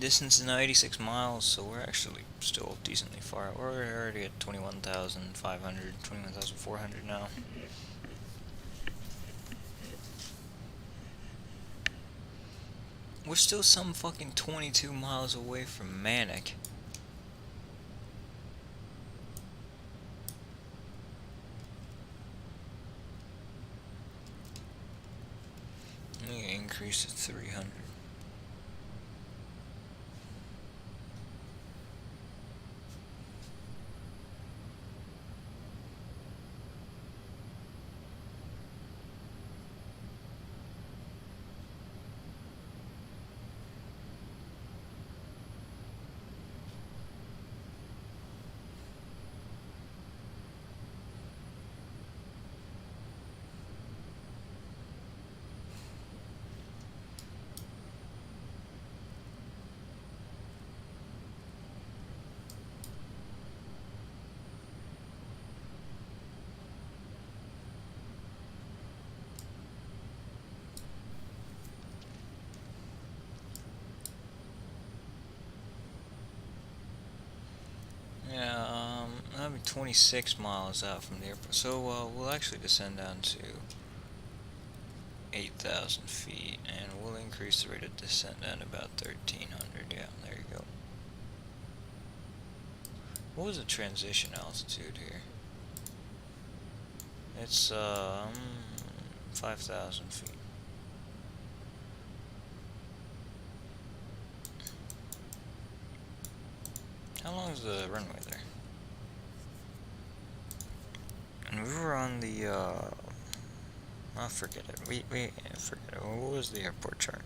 distance is now 86 miles, so we're actually still decently far. We're already at 21,500, 21,400 now. We're still some fucking 22 miles away from Manic. Let me increase to 300. Yeah, that'll be 26 miles out from the airport. So we'll actually descend down to 8,000 feet, and we'll increase the rate of descent down to about 1,300. Yeah, there you go. What was the transition altitude here? It's 5,000 feet. How long is the runway there? And we were on the oh, forget it. We forget it. What was the airport chart?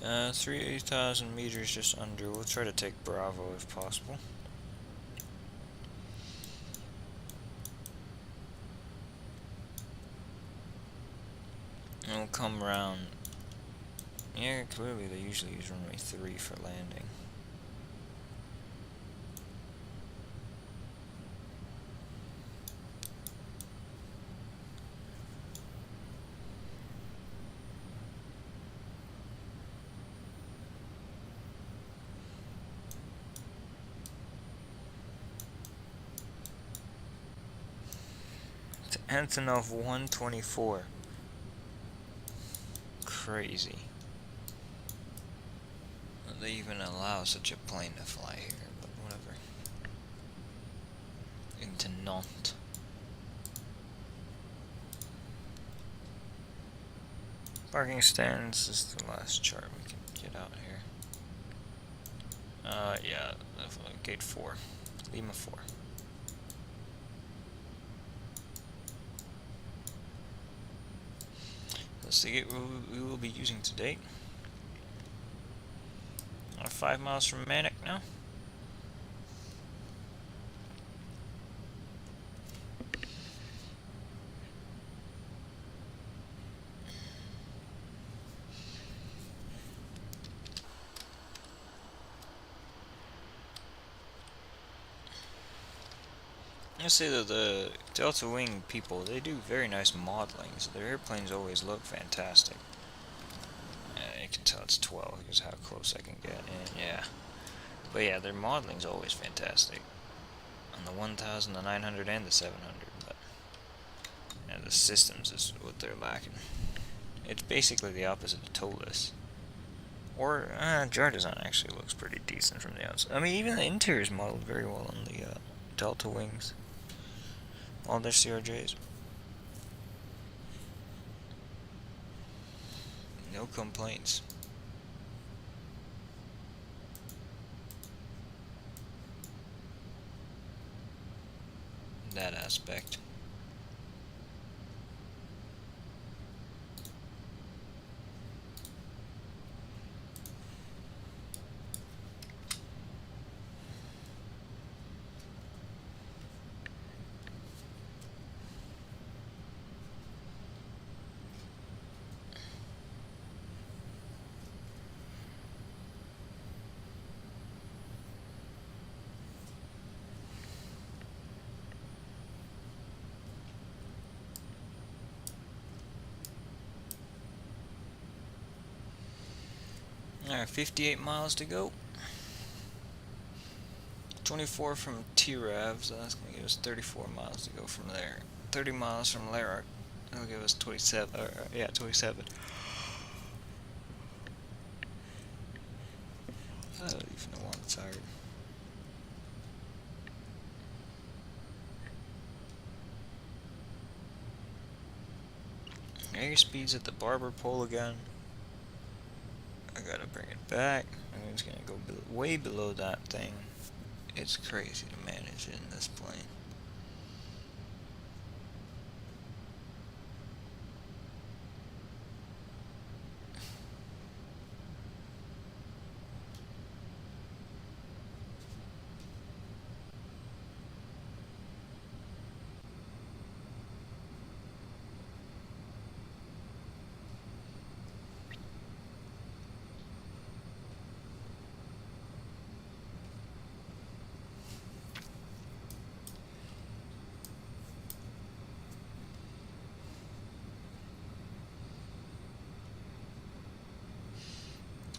— 3,000 meters just under. We'll try to take Bravo if possible. And we'll come around. Yeah, clearly they usually use runway 3 for landing. To Antonov 124. Crazy. They even allow such a plane to fly here, but whatever. Into Nantes. Parking stands is the last chart we can get out here. Yeah, gate 4. Lima 4. That's the gate we will be using today. 5 miles from Manic now. I say that the DeltaWing people, they do very nice modeling, so their airplanes always look fantastic. You can tell it's 12 because how close I can get in, yeah. But yeah, their modeling's always fantastic. On the 1000, the 900, and the 700, but yeah, the systems is what they're lacking. It's basically the opposite of TOLUS. Or, Jar-Design actually looks pretty decent from the outside. I mean, even the interior is modeled very well on the DeltaWings. All their CRJs. No complaints. That aspect. Alright, 58 miles to go. 24 from T-Rav, so that's going to give us 34 miles to go from there. 30 miles from Larrock, that'll give us 27, yeah, 27. I don't even know why I'm tired. Airspeed's at the barber pole again. I gotta bring it back. I mean, it's gonna go way below that thing. It's crazy to manage in this plane.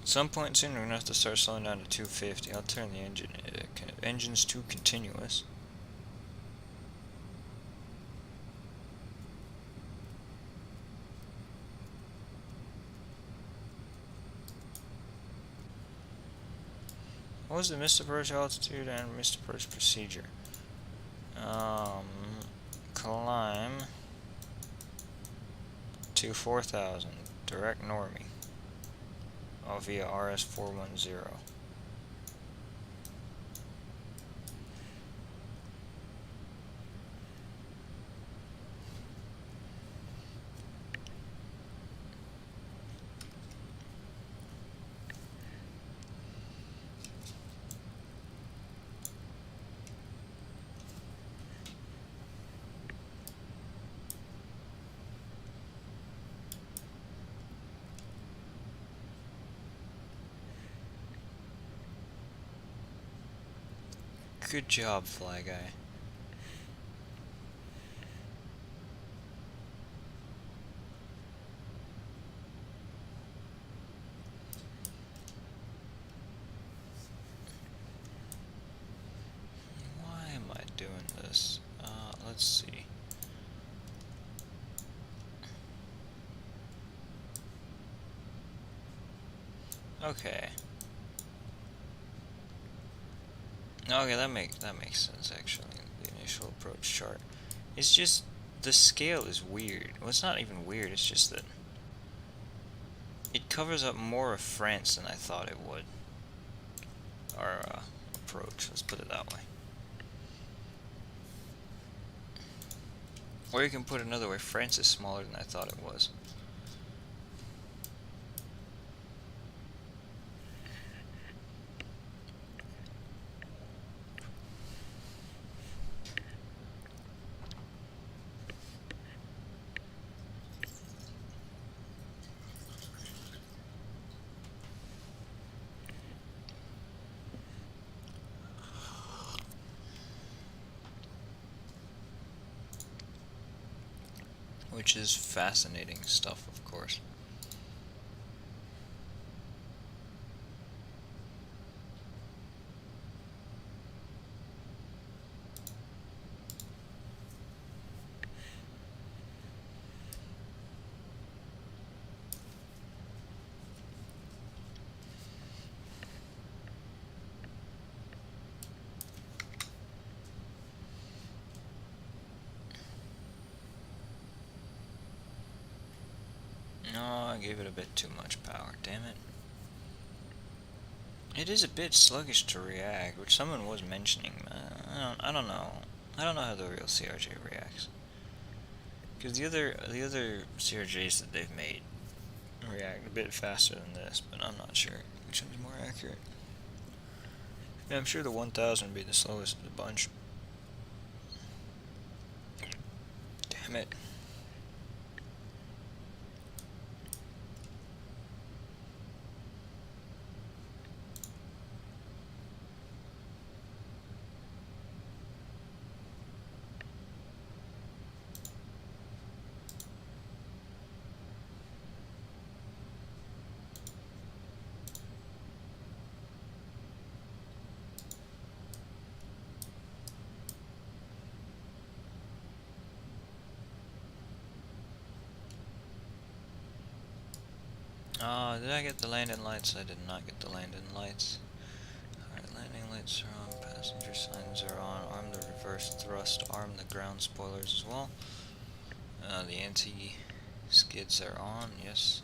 At some point soon, we're gonna have to start slowing down to 250. I'll turn the engine. Engine's too continuous. What was the missed approach altitude and missed approach procedure? Climb to 4,000, direct normie. Oh, via RS410. Good job, Fly Guy. Why am I doing this? Let's see. Okay. Okay, that makes sense actually. The initial approach chart. It's just the scale is weird. Well, it's not even weird. It's just that it covers up more of France than I thought it would. Our approach. Let's put it that way. Or you can put it another way. France is smaller than I thought it was. Which is fascinating stuff, of course. No, I gave it a bit too much power, damn it. It is a bit sluggish to react, which someone was mentioning. I don't know. I don't know how the real CRJ reacts. Because the other CRJs that they've made react a bit faster than this, but I'm not sure which one's more accurate. Yeah, I'm sure the 1000 would be the slowest of the bunch. Damn it. Did I get the landing lights? I did not get the landing lights. Alright, landing lights are on, passenger signs are on, arm the reverse thrust, arm the ground spoilers as well. The anti-skids are on, yes.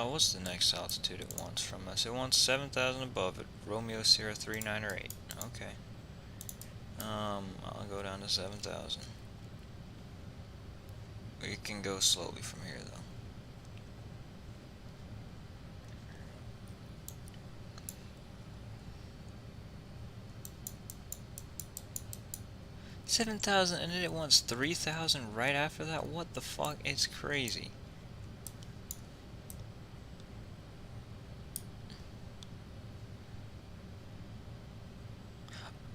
What's the next altitude it wants from us? It wants 7,000 above it. Romeo Sierra 39 or 8. Okay. I'll go down to 7,000. We can go slowly from here, though. $7,000 and then it wants 3,000 right after that? What the fuck? It's crazy.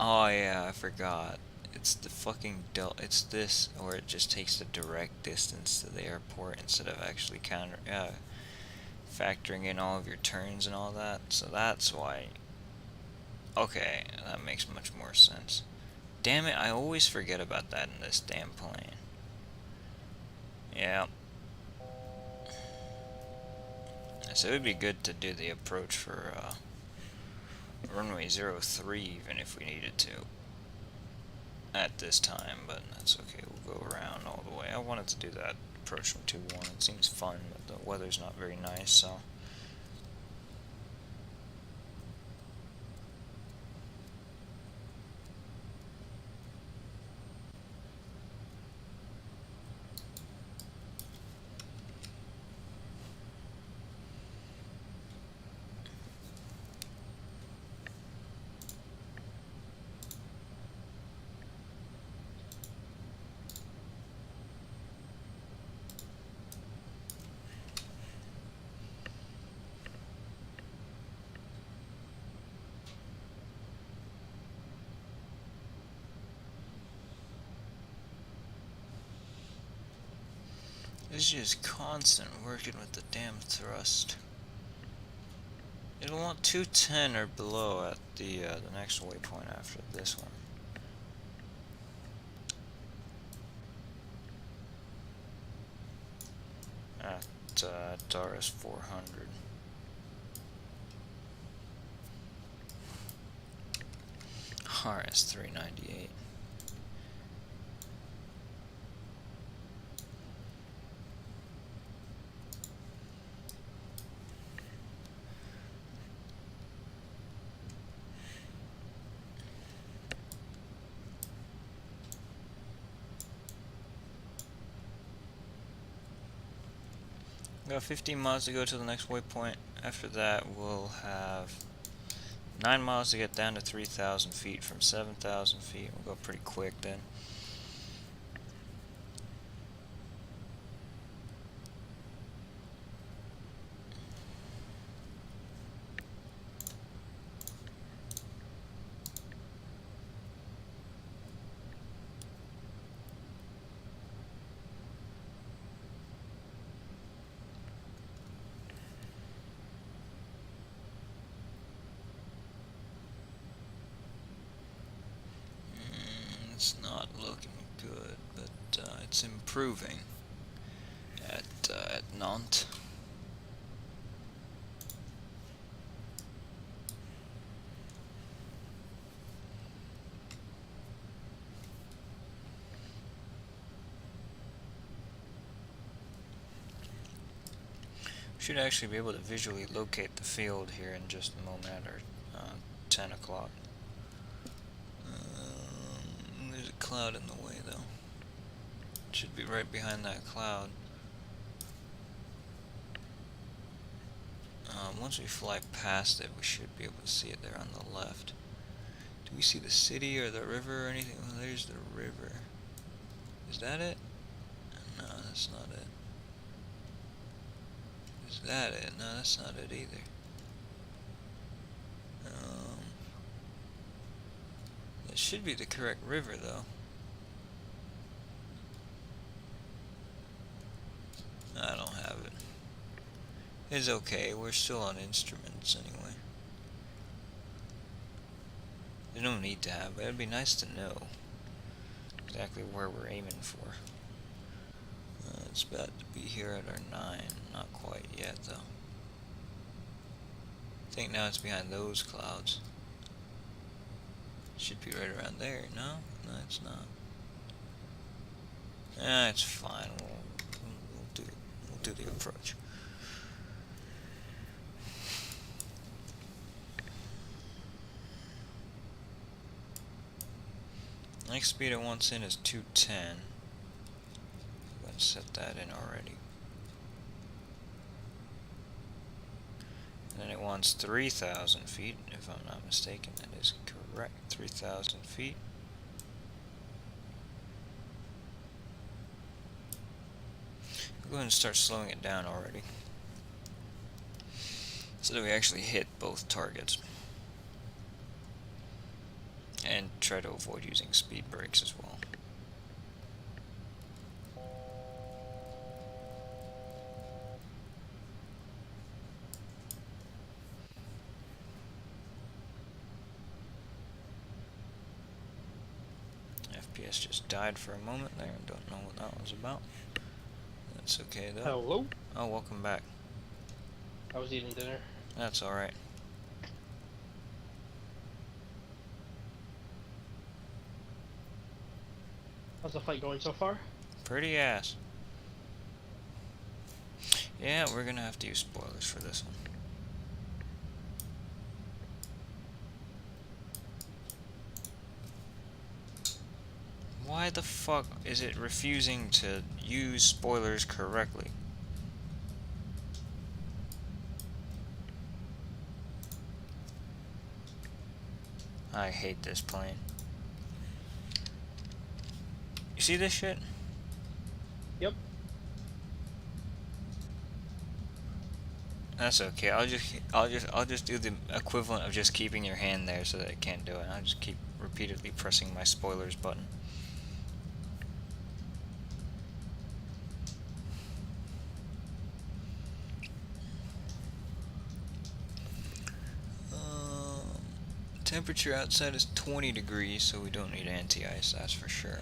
Oh yeah, I forgot. It's the fucking it's this, or it just takes the direct distance to the airport instead of actually factoring in all of your turns and all that. So that's why. Okay, that makes much more sense. Damn it, I always forget about that in this damn plane. Yeah. So it would be good to do the approach for runway 03 even if we needed to at this time, but that's okay, we'll go around all the way. I wanted to do that approach from 2-1, it seems fun, but the weather's not very nice, so. It's just constant working with the damn thrust. It'll want 210 or below at the next waypoint after this one. At RS 400. RS 398. We got 15 miles to go to the next waypoint. After that, we'll have 9 miles to get down to 3,000 feet from 7,000 feet. We'll go pretty quick then. It's not looking good, but it's improving at Nantes. Should actually be able to visually locate the field here in just a moment at 10 o'clock. There's a cloud in the way though. It should be right behind that cloud. Once we fly past it, we should be able to see it there on the left. Do we see the city or the river or anything? Well, there's the river. Is that it? No, that's not it. Is that it? No, that's not it either. It should be the correct river, though. I don't have it. It's okay, we're still on instruments anyway. There's no need to have, but it'd be nice to know exactly where we're aiming for. It's about to be here at our 9. Not quite yet, though. I think now it's behind those clouds. Should be right around there. No? No, it's not. It's fine. We'll do the approach. Next speed it wants in is 210. I'm going to set that in already. And then it wants 3,000 feet, if I'm not mistaken. That is correct. 3,000 feet. Go ahead and start slowing it down already, so that we actually hit both targets. And try to avoid using speed brakes as well. FPS just died for a moment there. Don't know what that was about. That's okay though. Hello? Oh, welcome back. I was eating dinner. That's alright. How's the fight going so far? Pretty ass. Yeah, we're gonna have to use spoilers for this one. Why the fuck is it refusing to use spoilers correctly? I hate this plane. You see this shit? Yep. That's okay. I'll just do the equivalent of just keeping your hand there so that it can't do it. I'll just keep repeatedly pressing my spoilers button. Temperature outside is 20 degrees, so we don't need anti-ice, that's for sure.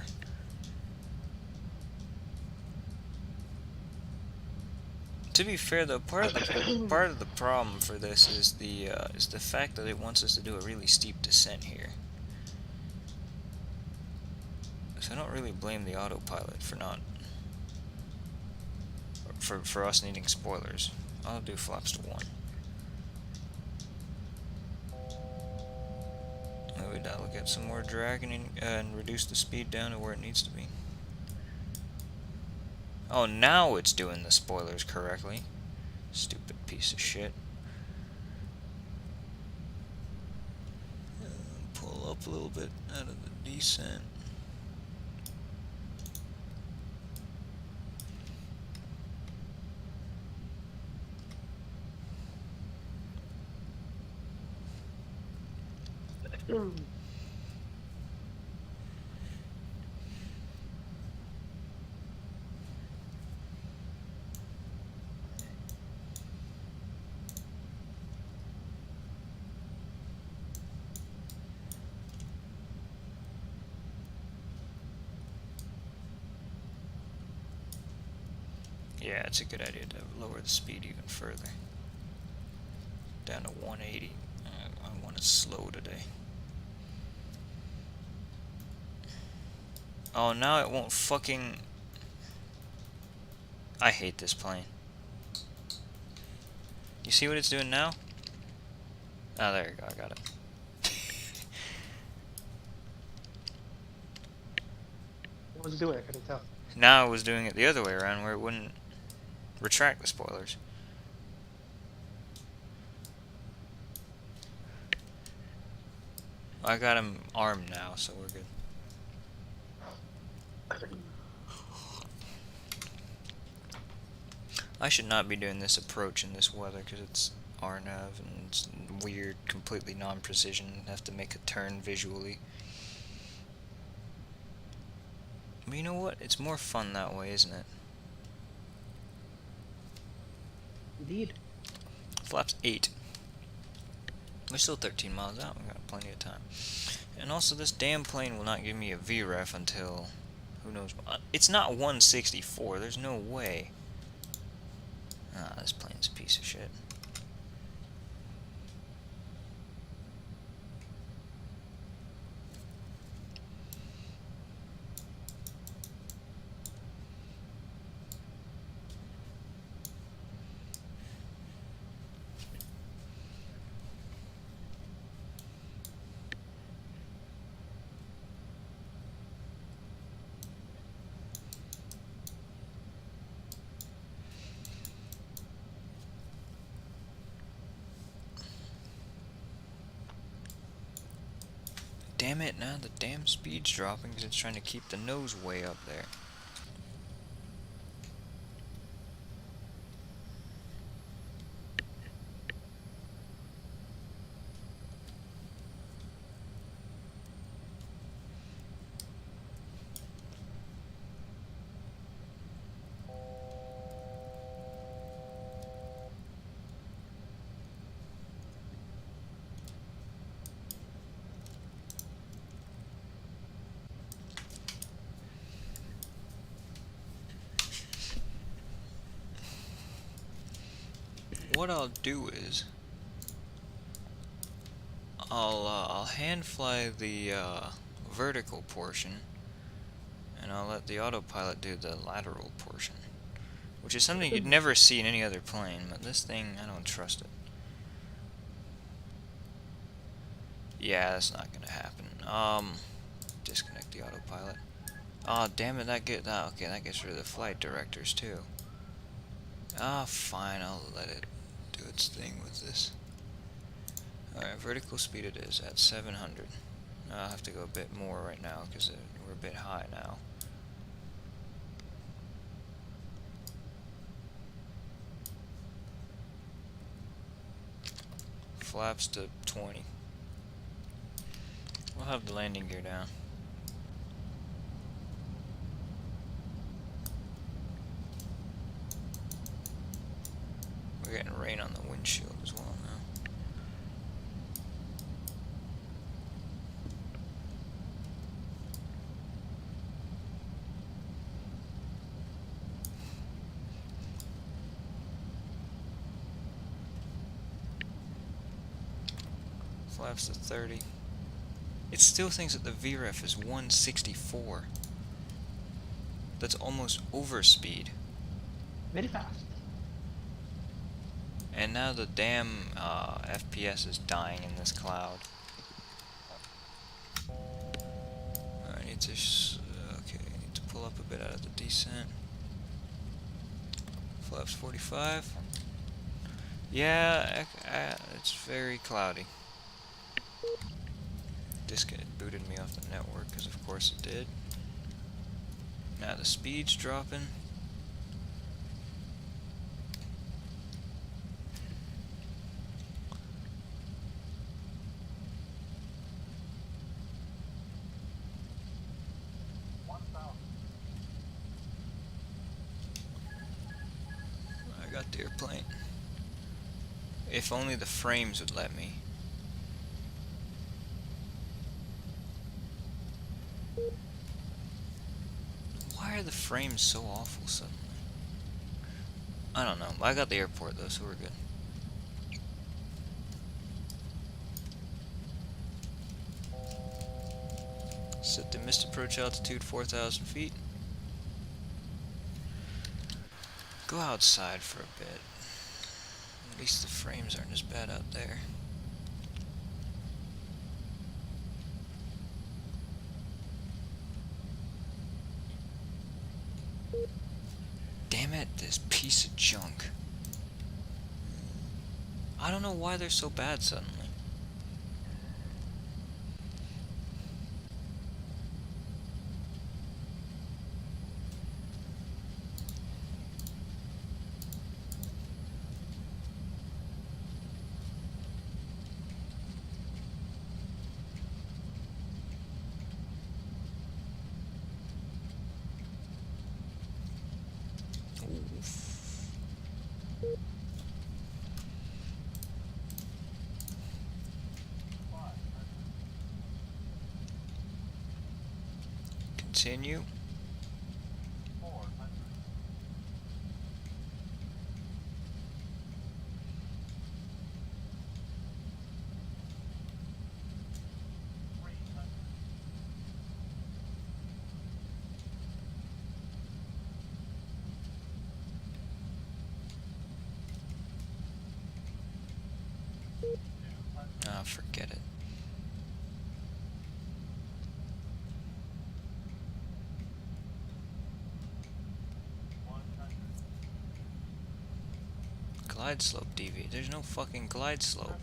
To be fair though, part of the problem for this is the fact that it wants us to do a really steep descent here. So I don't really blame the autopilot for not for us needing spoilers. I'll do flaps to 1. Maybe that'll get some more drag and reduce the speed down to where it needs to be. Oh, now it's doing the spoilers correctly. Stupid piece of shit. Pull up a little bit out of the descent. Yeah, it's a good idea to lower the speed even further. Down to 180. I want it slow today. Oh, now it won't fucking... I hate this plane. You see what it's doing now? Oh, there you go, I got it. What was it doing? I couldn't tell. Now it was doing it the other way around, where it wouldn't retract the spoilers. I got him armed now, so we're good. I should not be doing this approach in this weather because it's RNAV and it's weird, completely non-precision. Have to make a turn visually. But you know what? It's more fun that way, isn't it? Indeed. Flaps 8. We're still 13 miles out. We've got plenty of time. And also, this damn plane will not give me a VREF until... who knows? It's not 164. There's no way. Ah, this plane's a piece of shit. Damn it, now the damn speed's dropping because it's trying to keep the nose way up there. What I'll do is I'll hand fly the vertical portion, and I'll let the autopilot do the lateral portion, which is something you'd never see in any other plane. But this thing, I don't trust it. Yeah, that's not gonna happen. Disconnect the autopilot. Oh, damn it! Okay, that gets rid of the flight directors too. Ah, fine. I'll let it do its thing with this. Alright, vertical speed it is at 700. I'll have to go a bit more right now because we're a bit high now. Flaps to 20. We'll have the landing gear down. We're getting rain on the windshield as well now. Flaps to 30. It still thinks that the VREF is 164. That's almost over speed. Very fast. And now the damn FPS is dying in this cloud. I need to I need to pull up a bit out of the descent. Flaps 45. Yeah, it's very cloudy. It booted me off the network because of course it did. Now the speed's dropping. I got the airplane. If only the frames would let me. Why are the frames so awful suddenly? I don't know. I got the airport though, so we're good. Set the missed approach altitude 4,000 feet. Go outside for a bit. At least the frames aren't as bad out there. Damn it, this piece of junk. I don't know why they're so bad suddenly. continue. Ah, forget it. Glide slope deviate. There's no fucking glide slope.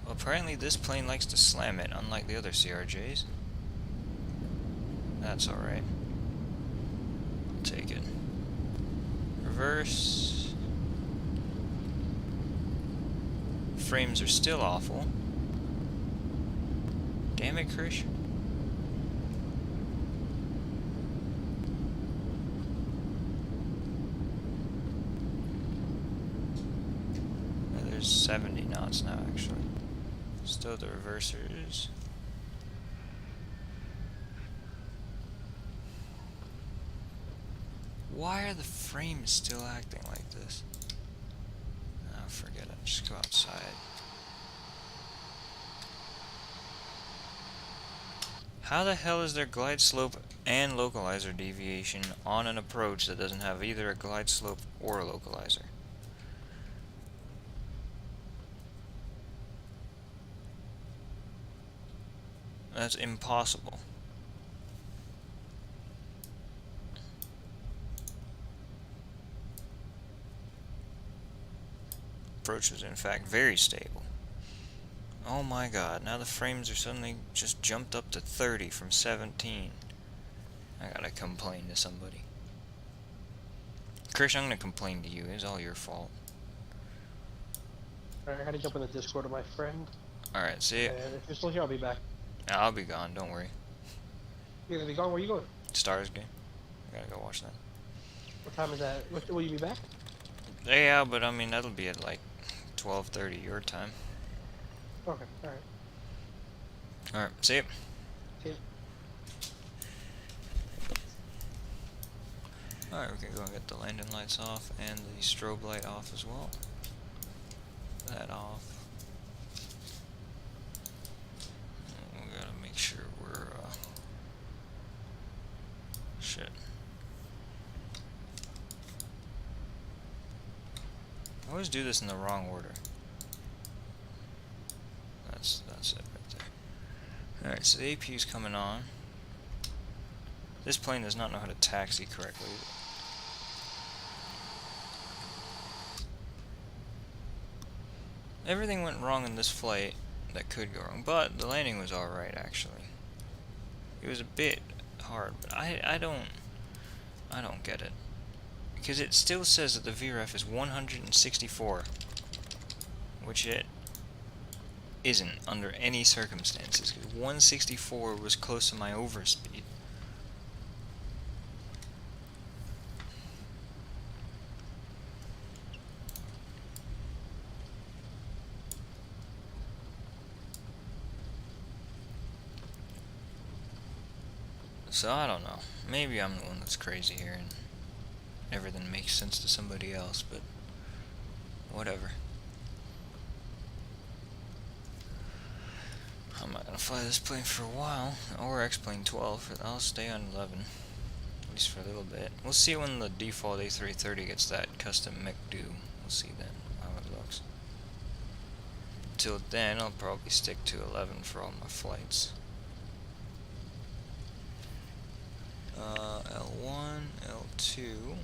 Well, apparently this plane likes to slam it, unlike the other CRJs. That's alright. I'll take it. Reverse. Frames are still awful. Damn it, Krish. There's 70 knots now, actually. Still the reversers. Why are the frames still acting like this? Oh, forget it. Just go outside. How the hell is there glide slope and localizer deviation on an approach that doesn't have either a glide slope or a localizer? That's impossible. Approach is in fact very stable. Oh my god, now the frames are suddenly just jumped up to 30 from 17. I gotta complain to somebody. Krish, I'm gonna complain to you. It's all your fault. Alright, I gotta jump in the Discord of my friend. Alright, see ya. And if you're still here, I'll be back. I'll be gone, don't worry. You're gonna be gone? Where you going? Stars game. I gotta go watch that. What time is that? Will you be back? Yeah, but I mean, that'll be at like 12:30 your time. Okay, alright. Alright, see ya. See ya. Alright, we can go and get the landing lights off and the strobe light off as well. That off. We gotta make sure we're, shit. I always do this in the wrong order. That's it right there. Alright, so the APU's coming on. This plane does not know how to taxi correctly. Everything went wrong in this flight that could go wrong, but the landing was alright actually. It was a bit hard, but I don't get it. Because it still says that the VREF is 164, which it isn't under any circumstances, because 164 was close to my overspeed. So I don't know. Maybe I'm the one that's crazy here and everything makes sense to somebody else, but whatever. I'm not gonna fly this plane for a while, or X-Plane 12. I'll stay on 11, at least for a little bit. We'll see when the default A330 gets that custom mech due. We'll see then how it looks. Till then, I'll probably stick to 11 for all my flights. L1, L2,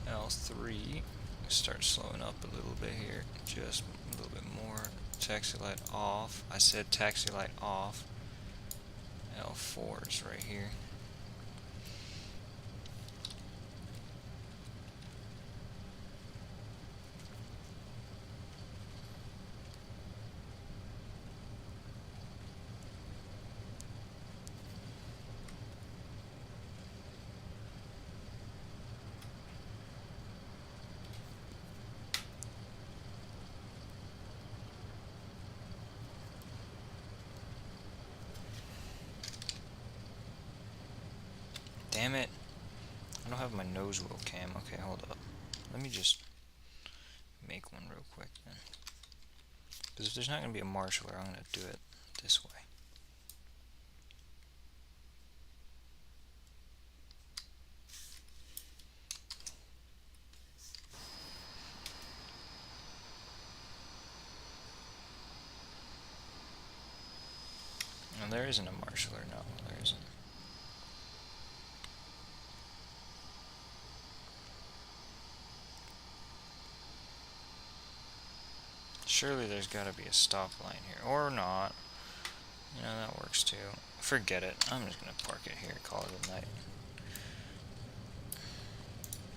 L3, start slowing up a little bit here, just a little bit more. Taxi light off. I said taxi light off. L4 is right here. Damn it. I don't have my nose wheel cam. Okay, hold up. Let me just make one real quick then. Because if there's not going to be a marshaller, I'm going to do it this way. No, there isn't a marshaller. No, there isn't. Surely there's got to be a stop line here. Or not. You know, that works too. Forget it. I'm just going to park it here, call it a night.